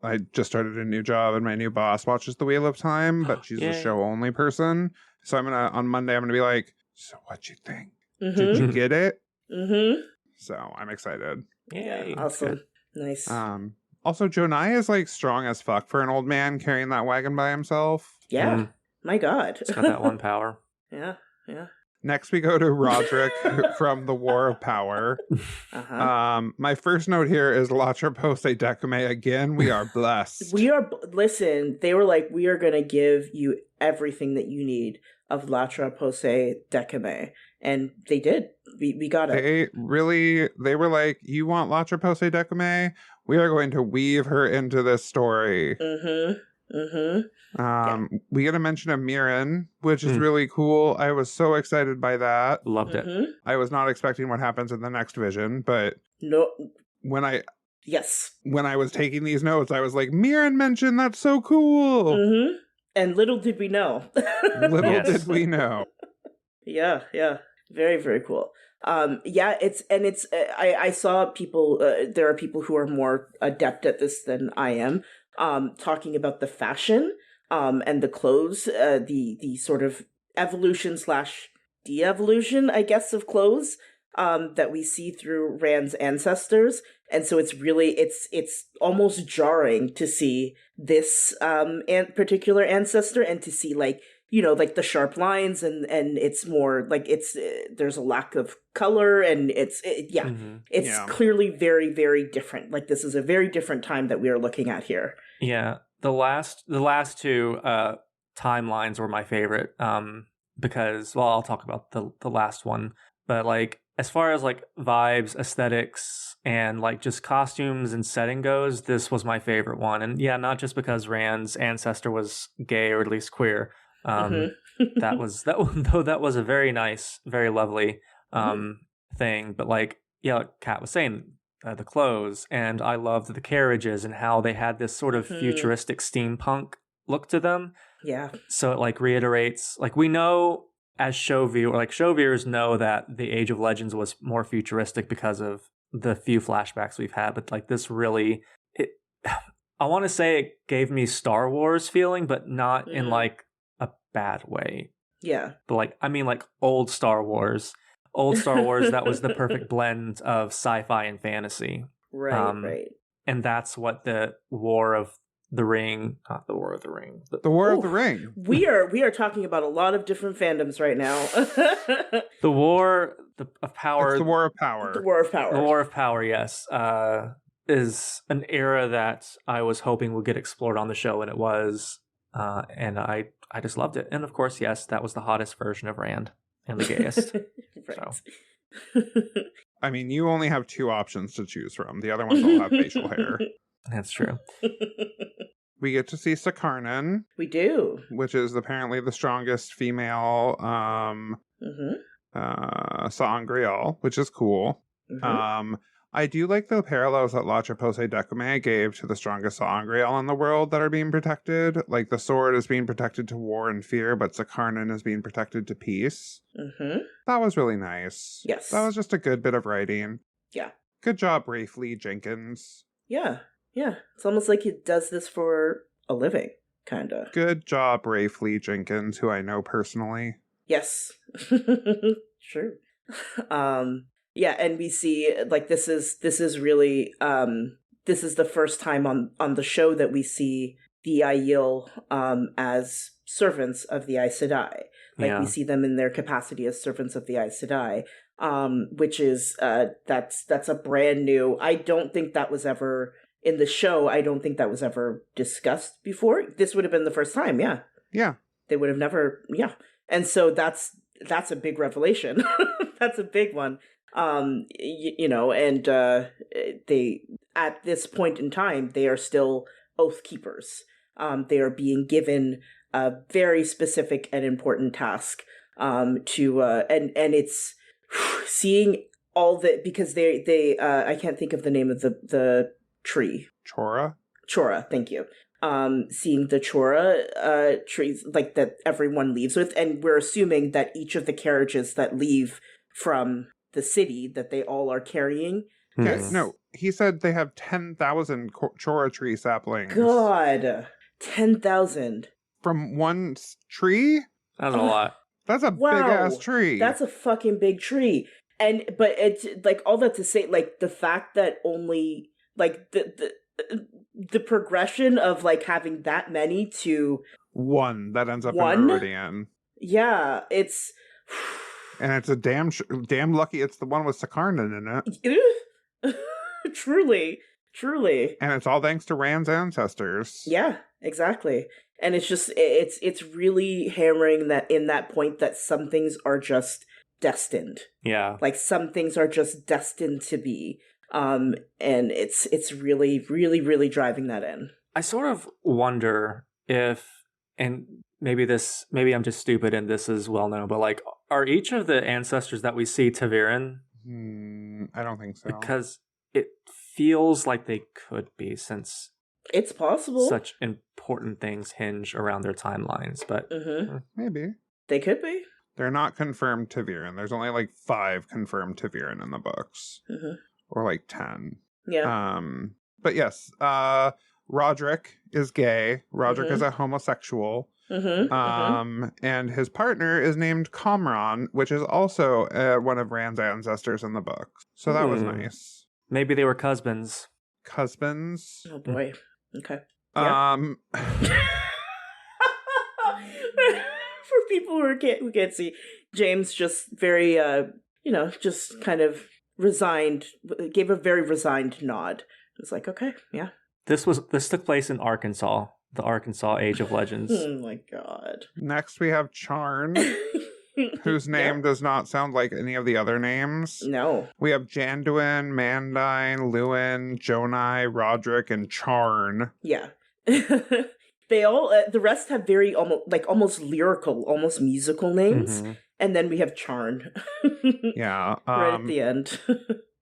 I just started a new job and my new boss watches The Wheel of Time, but she's a show only person. So on Monday, I'm going to be like, so what'd you think? Did you get it? So I'm excited. Yay. Awesome. Nice. Also, Jonai is strong as fuck for an old man carrying that wagon by himself. Yeah. My God. It's got that one power. Yeah. Next, we go to Roderick from the War of Power. My first note here is Latra Pose Decume again. We are blessed. Listen, they were like, we are going to give you everything that you need of Latra Pose Decume. And they did. We got it. They were like, you want Latra Pose Decume? We are going to weave her into this story. We get a mention of Moiraine, which is really cool. I was so excited by that. Loved it. I was not expecting what happens in the next vision, but when I was taking these notes, I was like, Moiraine mentioned, that's so cool. And little did we know. Did we know. Yeah. Very, very cool. I saw people, there are people who are more adept at this than I am, talking about the fashion, and the clothes, the sort of evolution / de-evolution, I guess, of clothes, that we see through Rand's ancestors. And so it's almost jarring to see this, particular ancestor and to see like the sharp lines and it's more like there's a lack of color and it's clearly very, very different. Like this is a very different time that we are looking at here. Yeah. The last two timelines were my favorite, because, well, I'll talk about the last one, but like as far as like vibes, aesthetics, and like just costumes and setting goes, this was my favorite one. And yeah, not just because Rand's ancestor was gay or at least queer. that was a very nice, very lovely thing. But like, yeah, like Kat was saying, the clothes, and I loved the carriages and how they had this sort of futuristic steampunk look to them. Yeah. So it like reiterates, like we know as show viewers know that the Age of Legends was more futuristic because of the few flashbacks we've had, but like this really, I want to say it gave me Star Wars feeling, but not in like a bad way. Yeah. But like, I mean like old Star Wars that was the perfect blend of sci-fi and fantasy. Right. And that's what the War of the Ring, not the War of the Ring. The War of the Ring. We are talking about a lot of different fandoms right now. The War of Power. It's the War of Power. The War of Power. The War of Power, yes. Is an era that I was hoping would get explored on the show, and it was. And I just loved it. And of course, yes, that was the hottest version of Rand and the gayest. Right. So. I mean, you only have two options to choose from. The other ones all have facial hair. That's true. We get to see Sakarnan. We do. Which is apparently the strongest female Sangreal, which is cool. I do like the parallels that La Chapose Decime gave to the strongest Sangreal in the world that are being protected. Like the sword is being protected to war and fear, but Sakarnan is being protected to peace. That was really nice. Yes. That was just a good bit of writing. Yeah. Good job, Rafe Lee Jenkins. Yeah. It's almost like he does this for a living, kind of. Good job, Rafe Lee Jenkins, who I know personally. Yes. Sure. Yeah, and we see like this is really this is the first time on the show that we see the Aiel as servants of the Aes Sedai. Like we see them in their capacity as servants of the Aes Sedai, which is that's a brand new. I don't think that was ever in the show. I don't think that was ever discussed before. This would have been the first time. Yeah. Yeah. They would have never. Yeah. And so that's a big revelation. That's a big one. You know, and they at this point in time they are still oath keepers. They are being given a very specific and important task to and it's seeing all the, because they I can't think of the name of the tree. Chora, thank you. Seeing the Chora trees like that everyone leaves with, and we're assuming that each of the carriages that leave from the city that they all are carrying. Yeah, no, he said they have 10,000 Chora tree saplings. God, 10,000 from one tree? That's a lot. That's a big ass tree. That's a fucking big tree. But it's like all that to say, like the fact that only like the progression of like having that many to one that ends up in Rhuidean. Yeah, it's. And it's a damn lucky it's the one with Sakarnan in it. Truly. And it's all thanks to Rand's ancestors. Yeah, exactly. And it's just, it's really hammering that in that point that some things are just destined. Yeah. Like some things are just destined to be. And it's really, really, really driving that in. I sort of wonder and maybe I'm just stupid and this is well known, but like, are each of the ancestors that we see Taviran? I don't think so. Because it feels like they could be, since it's possible. Such important things hinge around their timelines, but maybe. They could be. They're not confirmed Taviran. There's only like 5 confirmed Taviran in the books. Or like 10. Yeah. But yes, Roderick is gay. Roderick is a homosexual. And his partner is named Comron, which is also one of Rand's ancestors in the book. So that was nice. Maybe they were husbands. Husbands? Oh boy. Okay. Yeah. For people who can't see, James just very just kind of resigned, gave a very resigned nod. It was like, okay, yeah. This took place in Arkansas, the Arkansas Age of Legends. Oh my god. Next we have Charn, whose name does not sound like any of the other names. No. We have Janduin, Mandine, Lewin, Jonai, Roderick, and Charn. Yeah. They all, the rest have very almost lyrical, almost musical names. And then we have Charn. Yeah. Right at the end.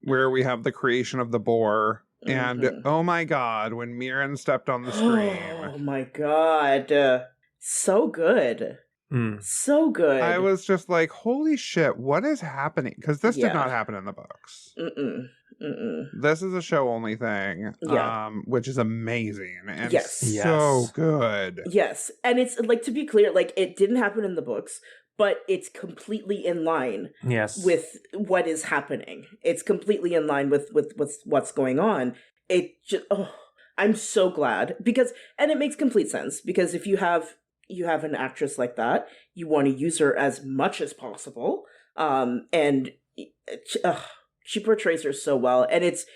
Where we have the creation of the boar. And oh my god, when Moiraine stepped on the screen. Oh my god. So good. So good. I was just like, holy shit, what is happening? Because this did not happen in the books. This is a show-only thing, which is amazing and so good. Yes, and it's, like, to be clear, like, it didn't happen in the books, but it's completely in line with what is happening. It's completely in line with what's going on. It just, I'm so glad, because, and it makes complete sense, because if you have an actress like that, you want to use her as much as possible, and she portrays her so well, and it's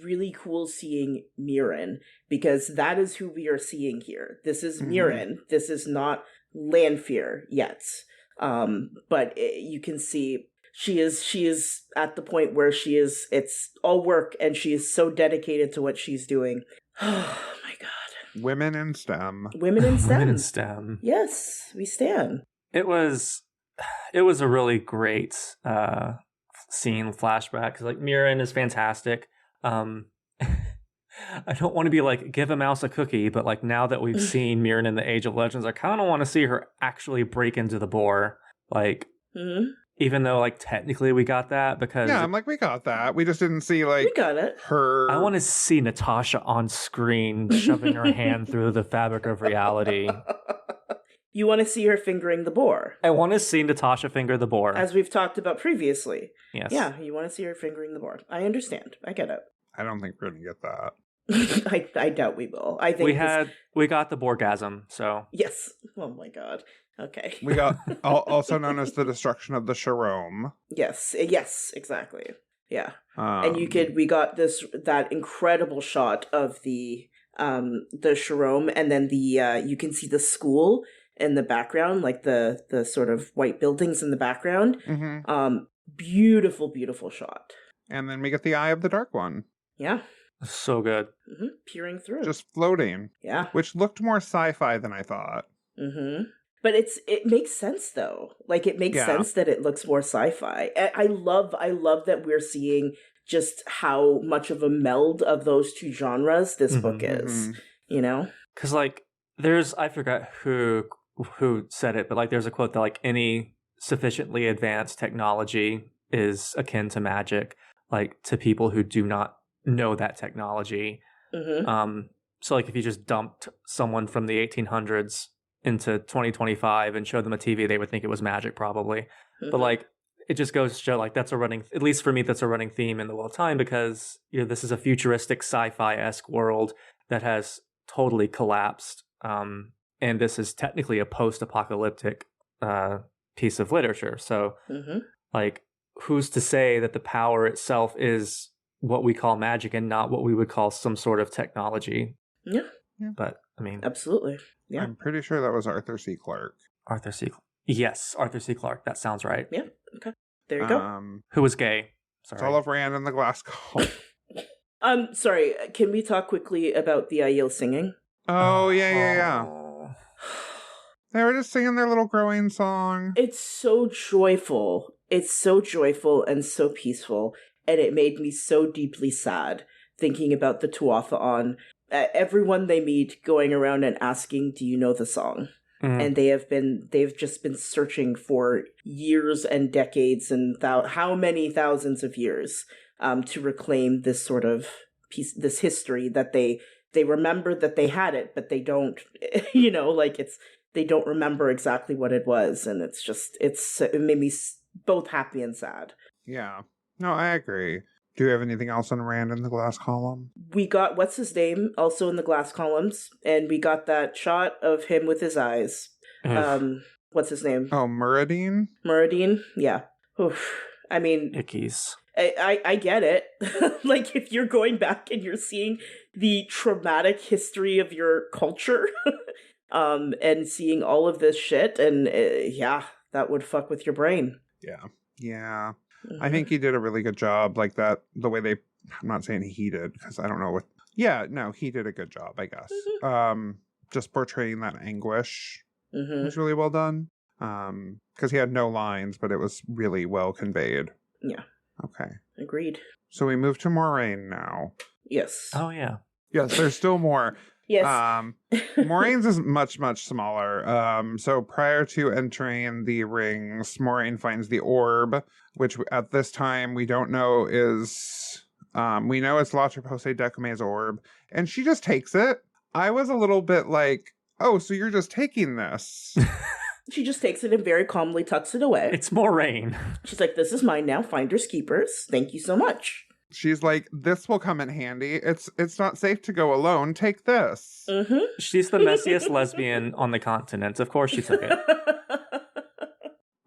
really cool seeing Moiraine, because that is who we are seeing here. This is Moiraine. This is not Lanfear yet, but you can see she is at the point where it's all work, and she is so dedicated to what she's doing. Oh my god. Women in STEM. Women in STEM. Women in STEM. Yes, we stand. It was a really great scene, flashback, because like Moiraine is fantastic. I don't want to be like, give a mouse a cookie, but like, now that we've seen Moiraine in the Age of Legends, I kind of want to see her actually break into the boar, like even though like technically we got that, because I'm like, we got that, we just didn't see like we got it. Her. I want to see Natasha on screen shoving her hand through the fabric of reality. You want to see her fingering the boar. I want to see Natasha finger the boar. As we've talked about previously. Yes. Yeah, you want to see her fingering the boar. I understand. I get it. I don't think we're going to get that. I doubt we will. I think we got the Borgasm, so. Yes. Oh my god. Okay. We got, also known as the destruction of the Sharome. Yes, exactly. Yeah. And we got that incredible shot of the Sharome, and then you can see the school in the background, like the sort of white buildings in the background. Beautiful, beautiful shot. And then we get the Eye of the Dark One. Yeah. So good. Peering through. Just floating. Yeah. Which looked more sci-fi than I thought. But it makes sense though. Like, it makes sense that it looks more sci-fi. I love that we're seeing just how much of a meld of those two genres this book is. You know? Because like, I forgot who said it, but like, there's a quote that like, any sufficiently advanced technology is akin to magic, like, to people who do not know that technology. So like, if you just dumped someone from the 1800s into 2025 and showed them a TV, they would think it was magic probably. But like, it just goes to show, like, that's a running, at least for me, that's a running theme in the Well Time, because, you know, this is a futuristic sci-fi-esque world that has totally collapsed. And this is technically a post-apocalyptic piece of literature. So like, who's to say that the power itself is what we call magic and not what we would call some sort of technology? Yeah. But I mean, absolutely. Yeah. I'm pretty sure that was Arthur C. Clarke. Yes, Arthur C. Clarke. That sounds right. Yeah. Okay. There you go. Who was gay? Sorry. It's all of Rand in the Glass Call. Sorry. Can we talk quickly about the Aiel singing? Oh, yeah. They were just singing their little growing song. It's so joyful. It's so joyful and so peaceful. And it made me so deeply sad thinking about the Tuatha, everyone they meet going around and asking, do you know the song? And they've just been searching for years and decades and how many thousands of years to reclaim this sort of piece, this history that they remember that they had it, but they don't, they don't remember exactly what it was. And it made me both happy and sad. Yeah. No, I agree. Do you have anything else on Rand in the glass column? We got what's his name also in the glass columns, and we got that shot of him with his eyes. What's his name? Oh, Moiraine? Moiraine? Yeah. Oof. I mean, Ickies. I get it. Like, if you're going back and you're seeing the traumatic history of your culture, and seeing all of this shit, and yeah, that would fuck with your brain. Yeah. Yeah. I think he did a really good job, like that, the way I'm not saying he did, because I don't know what, he did a good job, I guess. Just portraying that anguish was really well done. Because he had no lines, but it was really well conveyed. Yeah. Okay. Agreed. So we move to Moiraine now. Yes. Oh, yeah. Yes, there's still more. Yes. Moraine's is much, much smaller. So prior to entering the rings, Moiraine finds the orb, which at this time we don't know is... we know it's La Tripose Decume's orb, and she just takes it. I was a little bit like, oh, so you're just taking this. She just takes it and very calmly tucks it away. It's Moiraine. She's like, this is mine now, finders keepers. Thank you so much. She's like, this will come in handy. It's not safe to go alone. Take this. She's the messiest lesbian on the continent. Of course she took it.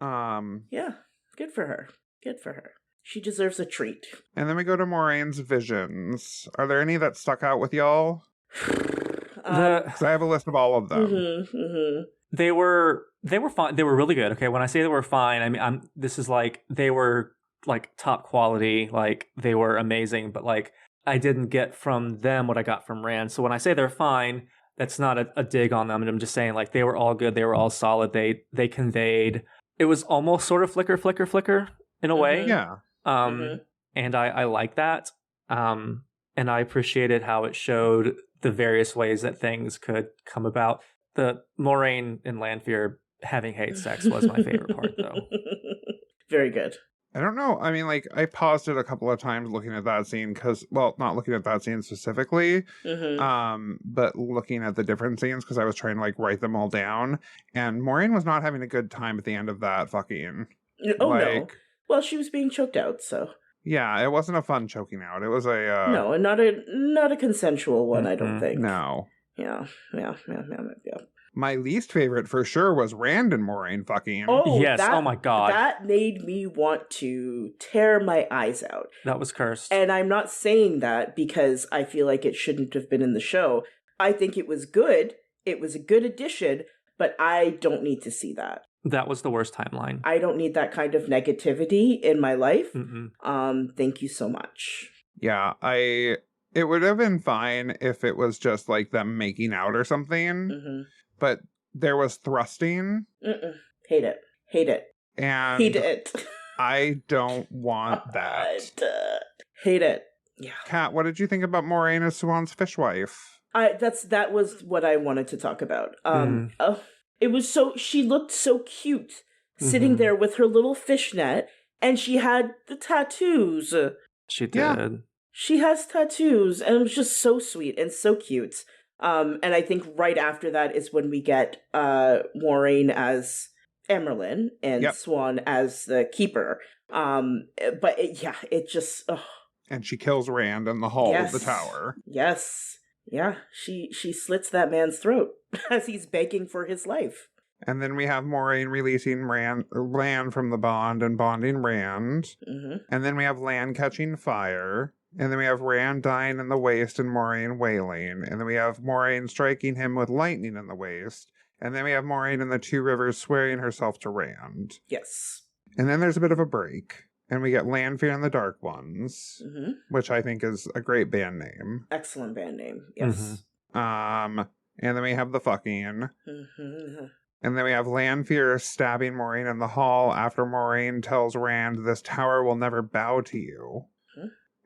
Yeah, good for her. Good for her. She deserves a treat. And then we go to Moraine's visions. Are there any that stuck out with y'all? Because I have a list of all of them. They were fine. They were really good. Okay, when I say they were fine, I mean this is like they were like top quality, like they were amazing, but like I didn't get from them what I got from Rand. So when I say they're fine, that's not a dig on them. And I'm just saying like they were all good. They were all solid. They conveyed. It was almost sort of flicker in a way. Yeah. And I like that. And I appreciated how it showed the various ways that things could come about. The Moiraine and Lanfear having hate sex was my favorite part, though. Very good. I don't know. I mean, like, I paused it a couple of times looking at that scene because, well, not looking at that scene specifically, but looking at the different scenes because I was trying to, like, write them all down. And Moiraine was not having a good time at the end of that fucking. Oh, no. Well, she was being choked out, so. Yeah, it wasn't a fun choking out. It was a... No, and not a consensual one, I don't think. No. Yeah. My least favorite for sure was Rand and Moiraine fucking. Oh, yes. Oh my God. That made me want to tear my eyes out. That was cursed. And I'm not saying that because I feel like it shouldn't have been in the show. I think it was good. It was a good addition, but I don't need to see that. That was the worst timeline. I don't need that kind of negativity in my life. Thank you so much. Yeah, it would have been fine if it was just like them making out or something. But there was thrusting. Hate it. And hate it. I don't want that. Hate it. Yeah. Kat, what did you think about Moiraine as Siuan's fishwife? That was what I wanted to talk about. It was she looked so cute sitting there with her little fishnet, and she had the tattoos. She did. Yeah. She has tattoos, and it was just so sweet and so cute. And I think right after that is when we get Moiraine as Emerlin and Siuan as the keeper. But it just... Ugh. And she kills Rand in the hall of the tower. Yes. Yeah, she slits that man's throat as he's begging for his life. And then we have Moiraine releasing Lan from the bond and bonding Rand. And then we have Lan catching fire. And then we have Rand dying in the waste and Moiraine wailing. And then we have Moiraine striking him with lightning in the waste. And then we have Moiraine in the Two Rivers swearing herself to Rand. Yes. And then there's a bit of a break. And we get Lanfear and the Dark Ones, which I think is a great band name. Excellent band name, yes. And then we have the fucking. And then we have Lanfear stabbing Moiraine in the hall after Moiraine tells Rand, this tower will never bow to you.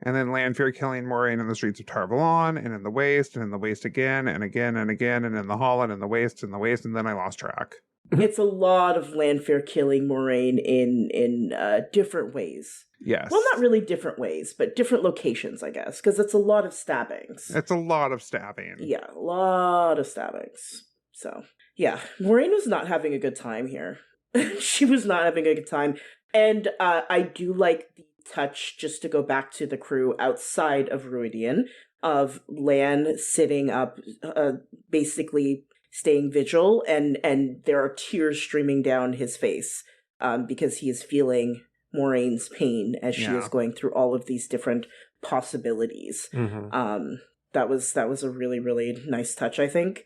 And then Lanfear killing Moiraine in the streets of Tarvalon, and in the Waste, and in the Waste again, and again, and again, and in the hall, and in the Waste, and the Waste, and then I lost track. It's a lot of Lanfear killing Moiraine in different ways. Yes. Well, not really different ways, but different locations, I guess, because it's a lot of stabbings. It's a lot of stabbing. Yeah, a lot of stabbings. So, yeah, Moiraine was not having a good time here. She was not having a good time. And I do like the touch, just to go back to the crew outside of Rhuidean, of Lan sitting up, basically staying vigil, and there are tears streaming down his face because he is feeling Moraine's pain as she is going through all of these different possibilities. That was a really, really nice touch, I think.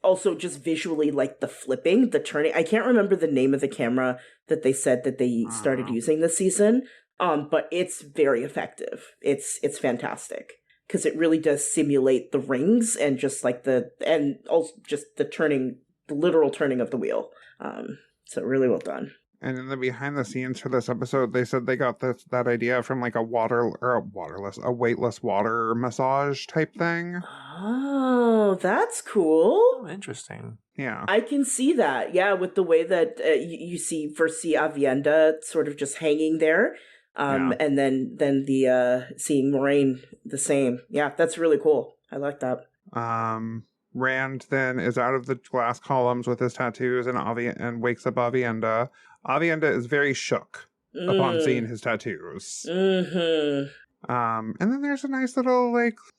Also, just visually, like the flipping, the turning. I can't remember the name of the camera that they said that they started using this season, but it's very effective. It's fantastic because it really does simulate the rings and just like and also just the literal turning of the wheel. So really well done. And in the behind the scenes for this episode, they said they got that idea from like a weightless water massage type thing. Oh, that's cool. Oh, interesting. Yeah. I can see that. Yeah, with the way that you see Avienda sort of just hanging there. And then the seeing Moiraine the same. Yeah, that's really cool. I like that. Rand then is out of the glass columns with his tattoos and wakes up Avienda. Avienda is very shook upon seeing his tattoos. And then there's a nice little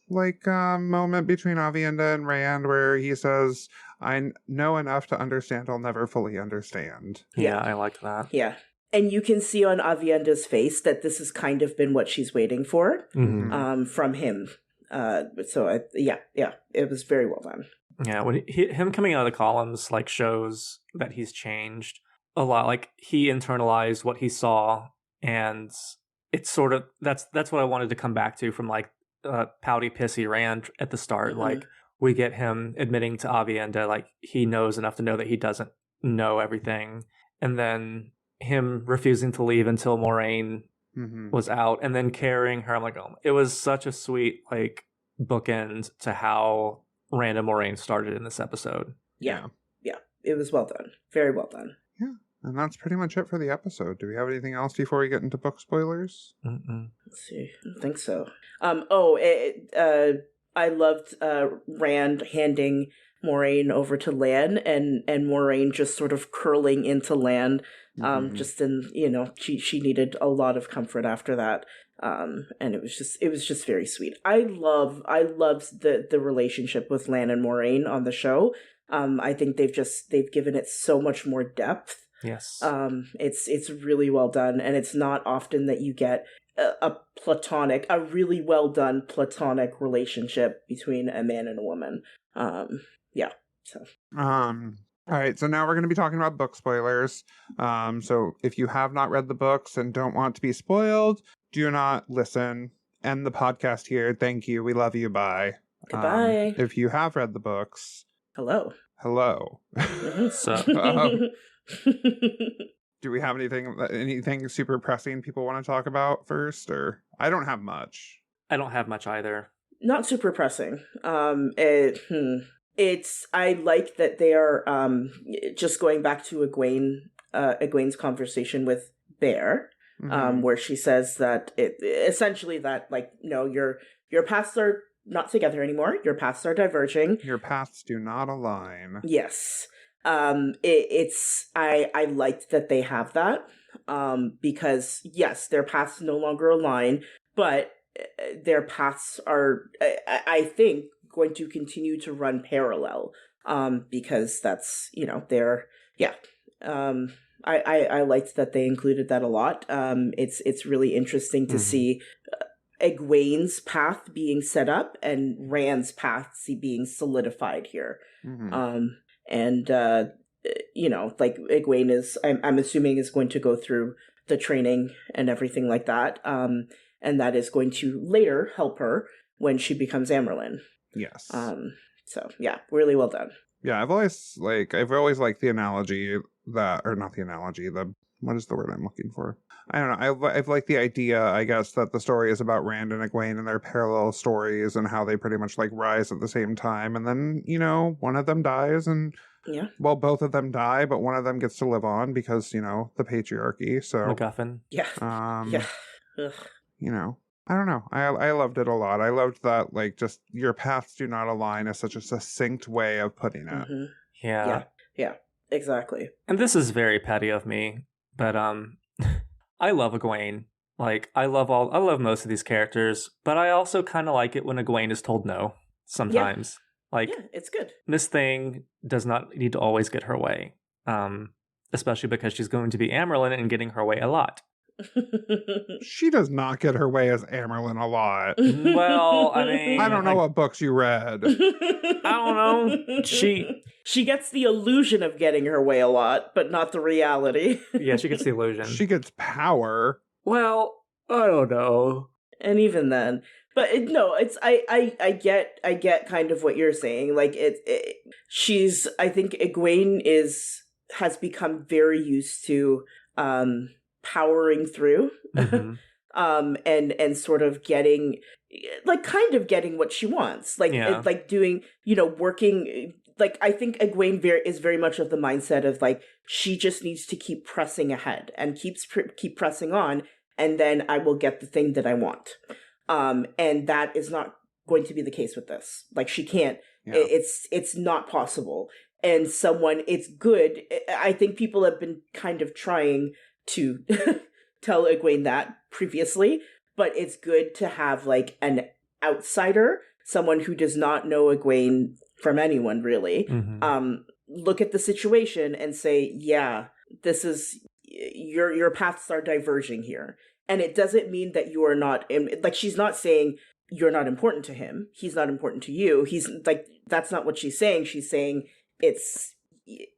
moment between Avienda and Rand where he says, "I know enough to understand. I'll never fully understand." Yeah, I like that. Yeah. And you can see on Avienda's face that this has kind of been what she's waiting for from him. So it was very well done. Yeah, when him coming out of the columns shows that he's changed a lot. Like he internalized what he saw, and it's sort of that's what I wanted to come back to from pouty pissy Rand at the start. Like we get him admitting to Avienda he knows enough to know that he doesn't know everything, and then him refusing to leave until Moiraine was out, and then carrying her. I'm like, oh, it was such a sweet bookend to how Rand and Moiraine started in this episode. Yeah, it was well done, very well done. Yeah, and that's pretty much it for the episode. Do we have anything else before we get into book spoilers? Let's see, I don't think so. I loved Rand handing Moiraine over to Lan, and Moiraine just sort of curling into Lan. Just in, she needed a lot of comfort after that. And it was just very sweet. I loved the relationship with Lan and Moiraine on the show. I think they've given it so much more depth. Yes. It's really well done, and it's not often that you get a really well done platonic relationship between a man and a woman. All right, so now we're going to be talking about book spoilers. So if you have not read the books and don't want to be spoiled, do not listen. End the podcast here. Thank you. We love you. Bye. Goodbye. If you have read the books, hello. So, do we have anything super pressing people want to talk about first? Or I don't have much. I don't have much either. Not super pressing. I like that they are just going back to Egwene's conversation with Bear, where she says that your paths are not together anymore. Your paths are diverging. Your paths do not align. Yes. I liked that they have that because yes, their paths no longer align, but their paths are, I think, going to continue to run parallel because that's I liked that they included that a lot. It's really interesting to see Egwene's path being set up and Rand's path being solidified here. Egwene is, I'm assuming, is going to go through the training and everything like that, and that is going to later help her when she becomes Amyrlin. Yes. So yeah, really well done. Yeah, I've always liked the analogy that, or not the analogy, what is the word I'm looking for? I don't know. I've liked the idea, I guess, that the story is about Rand and Egwene and their parallel stories and how they pretty much like rise at the same time. And then, one of them dies and, Yeah. well, both of them die, but one of them gets to live on because, the patriarchy. So, MacGuffin. Yeah. Yeah. Ugh. I don't know. I loved it a lot. I loved that, like, just your paths do not align is such a succinct way of putting it. Mm-hmm. Yeah. Yeah. Exactly. And this is very petty of me, but I love Egwene. Like, I love most of these characters, but I also kind of like it when Egwene is told no sometimes. Yeah. Like, yeah, it's good. This thing does not need to always get her way, especially because she's going to be Amerlin and getting her way a lot. She does not get her way as Amerlin a lot. Well, I mean, I don't know what books you read. I don't know. She gets the illusion of getting her way a lot, but not the reality. Yeah, she gets the illusion. She gets power. Well, I don't know. And even then, but I get kind of what you're saying. Like I think Egwene has become very used to powering through, mm-hmm. and sort of getting what she wants, like doing, working. Like, I think Egwene is very much of the mindset of, like, she just needs to keep pressing ahead and keep pressing on, and then I will get the thing that I want. And that is not going to be the case with this. Like, she can't. Yeah. It's not possible. And it's good. I think people have been kind of trying to tell Egwene that previously, but it's good to have, like, an outsider, someone who does not know Egwene from anyone, really, mm-hmm. Look at the situation and say, yeah, this is, your paths are diverging here. And it doesn't mean that you are not, like, she's not saying you're not important to him, he's not important to you, he's, like, that's not what she's saying. She's saying it's,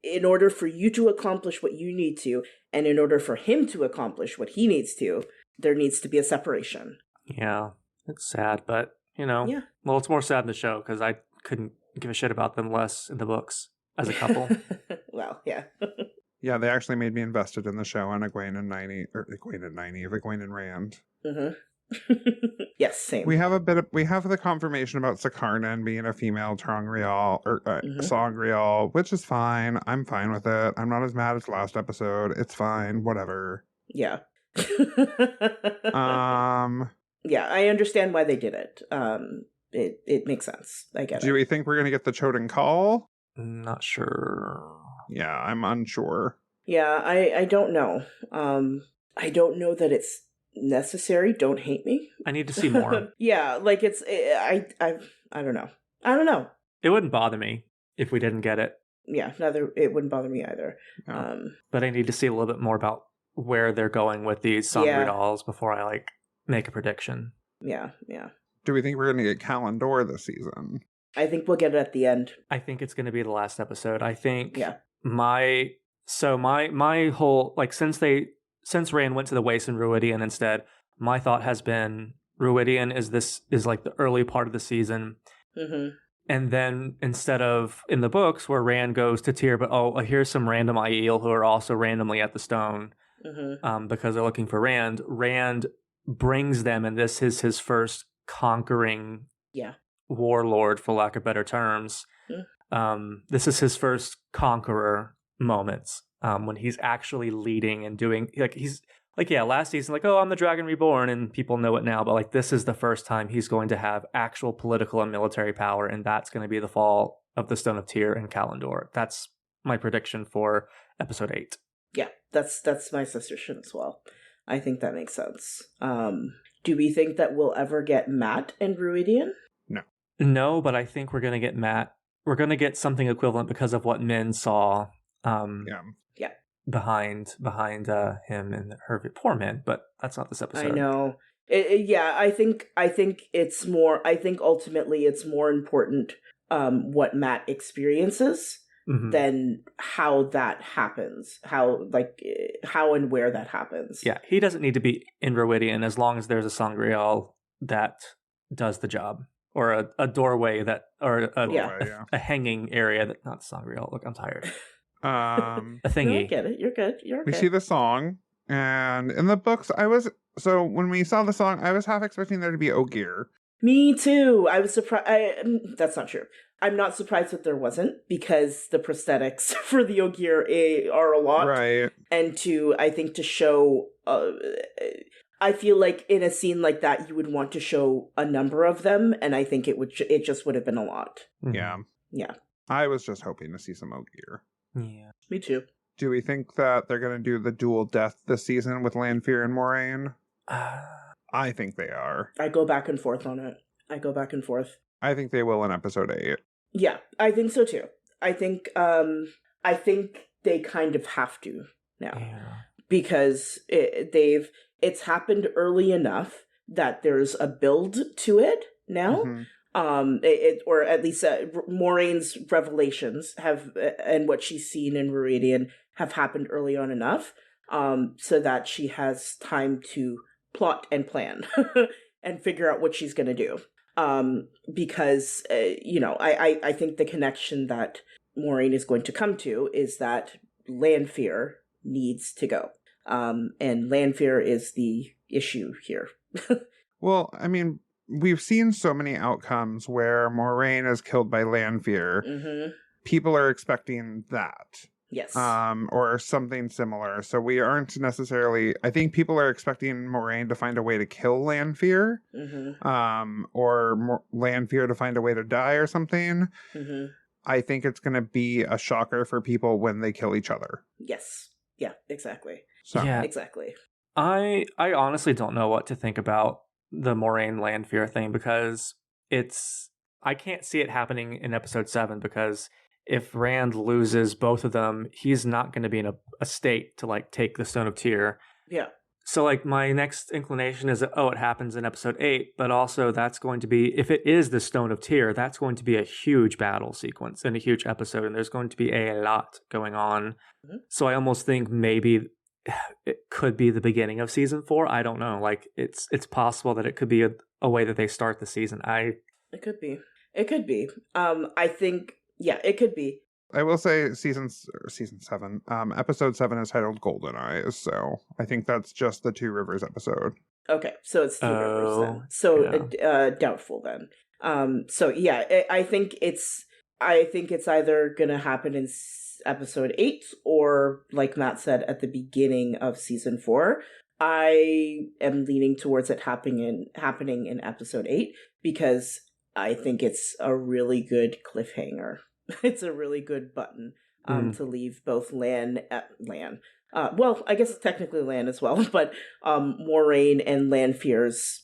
in order for you to accomplish what you need to, and in order for him to accomplish what he needs to, there needs to be a separation. Yeah, it's sad, but, yeah. Well, it's more sad in the show, because I couldn't give a shit about them less in the books as a couple. Well, yeah. Yeah, they actually made me invested in the show on Egwene and Egwene and Rand. Mm-hmm. Yes, same. We have the confirmation about Sakarnan being a female Tongriel or Songriel, which is fine. I'm fine with it. I'm not as mad as last episode. It's fine. Whatever. Yeah. Yeah, I understand why they did it. It makes sense. I get it. Do we think we're gonna get the Choden Call? Not sure. Yeah, I'm unsure. Yeah, I don't know. I don't know that it's necessary. Don't hate me. I need to see more. Yeah, like I don't know. I don't know. It wouldn't bother me if we didn't get it. Yeah, it wouldn't bother me either. No. But I need to see a little bit more about where they're going with these Sangre dolls before I, like, make a prediction. Yeah. Do we think we're going to get Kalendor this season? I think we'll get it at the end. I think it's going to be the last episode. I think yeah. my whole, like, since Rand went to the Waste in Rhuidean instead, my thought has been Rhuidean is like the early part of the season. Mm-hmm. And then instead of in the books where Rand goes to Tyr, but here's some random Aiel who are also randomly at the stone because they're looking for Rand. Rand brings them, and this is his first conquering warlord, for lack of better terms. This is his first conqueror moments when he's actually leading and doing, like, he's like, last season, like, I'm the Dragon Reborn, and people know it now, but, like, this is the first time he's going to have actual political and military power, and that's going to be the fall of the Stone of Tyr and Kalendor. That's my prediction for episode 8. Yeah, that's my suspicion as well. I think that makes sense. Do we think that we'll ever get Matt and Rhuidean? No, but I think we're going to get Matt. We're going to get something equivalent because of what Min saw. Behind him and her, poor Min, but that's not this episode. I know. I think it's more. I think ultimately it's more important what Matt experiences than how that happens. How and where that happens. Yeah, he doesn't need to be in Rhuidean as long as there's a Sangreal that does the job. or a doorway or a a hanging area that not Sangreal. Look, I'm tired. A No, thingy. I get it. You're good. You're okay. We see the song, and in the books, when we saw the song, I was half expecting there to be Ogier. Me too. I was surprised. That's not true. I'm not surprised that there wasn't, because the prosthetics for the Ogier are a lot. Right. And I think to show, I feel like in a scene like that, you would want to show a number of them, and I think it just would have been a lot. Yeah. Yeah. I was just hoping to see some Ogier. Yeah. Me too. Do we think that they're going to do the dual death this season with Lanfear and Moiraine? I think they are. I go back and forth on it. I think they will in episode 8. Yeah, I think so too. I think they kind of have to now. Yeah. Because it's happened early enough that there's a build to it now. Mm-hmm. Or at least Moraine's revelations and what she's seen in Rhuidean have happened early on enough, so that she has time to plot and plan and figure out what she's going to do. Because I think the connection that Moiraine is going to come to is that Lanfear needs to go. And Lanfear is the issue here. Well, I mean, we've seen so many outcomes where Moiraine is killed by Lanfear. Mm-hmm. People are expecting that. Yes. Or something similar. So we aren't necessarily... I think people are expecting Moiraine to find a way to kill Lanfear. Mm-hmm. Or Lanfear to find a way to die or something. Mm-hmm. I think it's going to be a shocker for people when they kill each other. Yes. Yeah, exactly. So. Yeah. Exactly. I honestly don't know what to think about the Moiraine Lanfear thing, because I can't see it happening in episode 7, because if Rand loses both of them, he's not going to be in a state to like take the Stone of Tyr. Yeah. So like my next inclination is that, it happens in episode 8, but also that's going to be, if it is the Stone of Tyr, that's going to be a huge battle sequence and a huge episode, and there's going to be a lot going on. Mm-hmm. So I almost think maybe it could be the beginning of season 4. I don't know. Like it's possible that it could be a way that they start the season. It could be. I think, yeah, it could be. I will say season 7, episode 7 is titled Golden Eyes, so I think that's just the Two Rivers episode. Okay, so it's Two Rivers then. So yeah. Doubtful then. So yeah, I think it's either gonna happen in episode 8 or, like Matt said, at the beginning of season 4. I am leaning towards it happening in episode 8, because I think it's a really good cliffhanger. It's a really good button to leave both Lan. Well, I guess technically Lan as well, but Moiraine and Lanfear's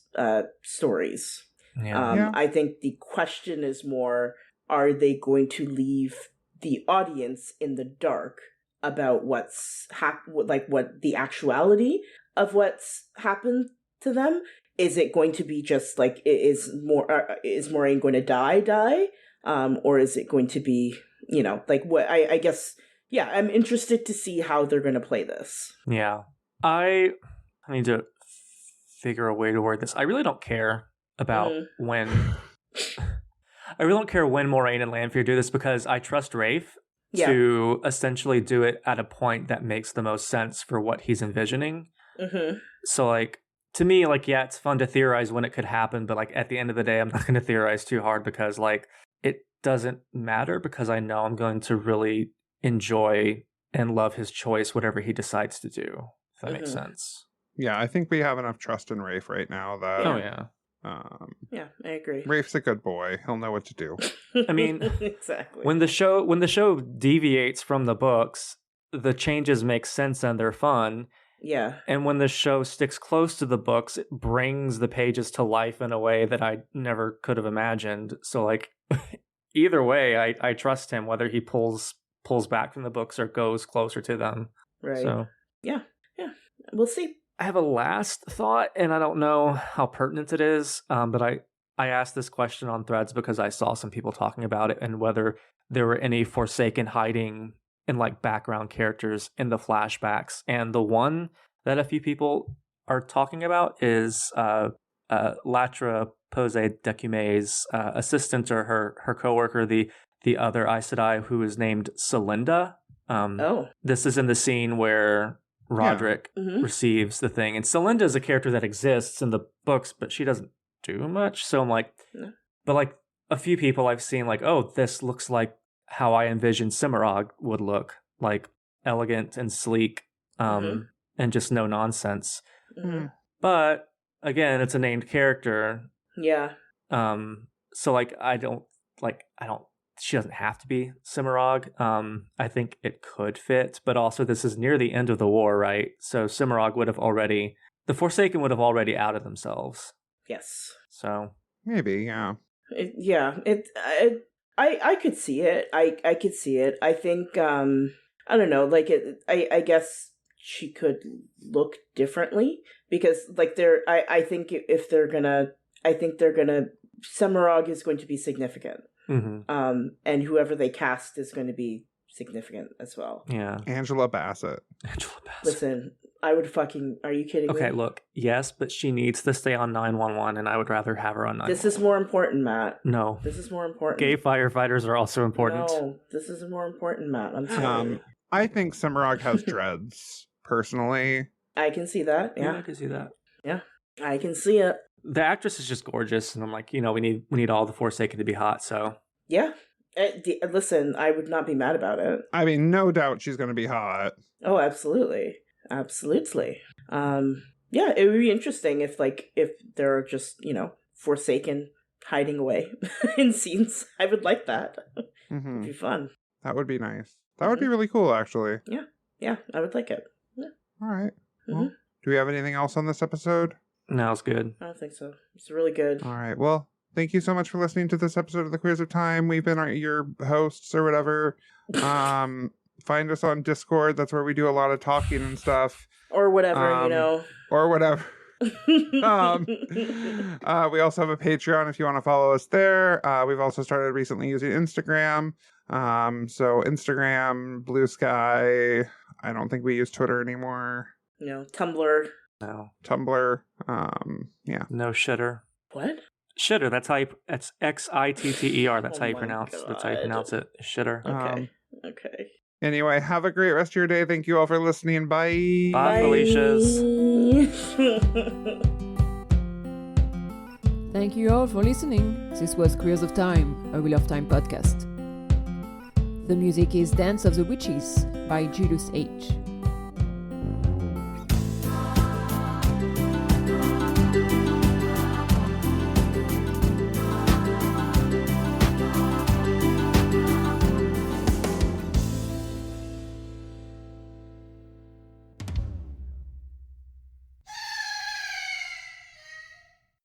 stories. Yeah. I think the question is more: are they going to leave the audience in the dark about what's what the actuality of what's happened to them? Is it going to be just like, is Moiraine going to die? Or is it going to be, like what, I guess, yeah, I'm interested to see how they're going to play this. Yeah. I need to figure a way to word this. I really don't care about when Moiraine and Lanfear do this, because I trust Rafe to essentially do it at a point that makes the most sense for what he's envisioning. Mm-hmm. So, like, to me, like, yeah, it's fun to theorize when it could happen, but, like, at the end of the day, I'm not going to theorize too hard, because, like, it doesn't matter, because I know I'm going to really enjoy and love his choice, whatever he decides to do, if that makes sense. Yeah, I think we have enough trust in Rafe right now that... Oh, yeah. Yeah, I agree. Rafe's a good boy. He'll know what to do. I mean, exactly. When the show deviates from the books, the changes make sense and they're fun. Yeah. And when the show sticks close to the books, it brings the pages to life in a way that I never could have imagined. So, like, either way, I trust him, whether he pulls back from the books or goes closer to them. Right. So, yeah. We'll see. I have a last thought, and I don't know how pertinent it is, but I asked this question on Threads because I saw some people talking about it, and whether there were any Forsaken hiding in, like, background characters in the flashbacks. And the one that a few people are talking about is Latra Pose Decume's assistant or her coworker, the other Aes Sedai, who is named Celinda. This is in the scene where Roderick receives the thing. And Celinda is a character that exists in the books, but she doesn't do much. So I'm like, but like a few people I've seen like, oh, this looks like how I envisioned Cimarog would look, like elegant and sleek, and just no nonsense. But again, it's a named character. Yeah. So like I don't she doesn't have to be Cimarog. I think it could fit, but also this is near the end of the war, right? So Cimarog the Forsaken would have already outed themselves. Yes. So maybe, yeah. I could see it. I could see it. I think I don't know, like I guess she could look differently because like I think if they're gonna Cimarog is going to be significant. And whoever they cast is going to be significant as well. Yeah. Angela Bassett. Listen, I would are you kidding me? Okay, look, yes, but she needs to stay on 911 and I would rather have her on 911. This is more important, Matt. No. This is more important. Gay firefighters are also important. No, this is more important, Matt. I'm sorry. I think Cimarog has dreads, personally. I can see that. Yeah, I can see that. Yeah, I can see it. The actress is just gorgeous, and I'm like, we need all the Forsaken to be hot, so. Yeah. Listen, I would not be mad about it. I mean, no doubt she's going to be hot. Oh, absolutely. Absolutely. Yeah, it would be interesting if they're just, Forsaken hiding away in scenes. I would like that. It'd be fun. That would be nice. That would be really cool, actually. Yeah. Yeah, I would like it. Yeah. All right. Well, do we have anything else on this episode? No, it's good. I don't think so. It's really good. All right. Well, thank you so much for listening to this episode of The Queers of Time. We've been your hosts or whatever. Find us on Discord. That's where we do a lot of talking and stuff. Or whatever, Or whatever. We also have a Patreon if you want to follow us there. We've also started recently using Instagram. So Instagram, Blue Sky. I don't think we use Twitter anymore. No, Tumblr. No. Tumblr. Yeah. No shitter. What? Shitter. That's Xitter. That's how you pronounce. God. That's how you pronounce it. Shitter. Okay. Anyway, have a great rest of your day. Thank you all for listening. Bye. Bye, Felicias. Thank you all for listening. This was Queers of Time, a Wheel of Time podcast. The music is Dance of the Witches by Julius H.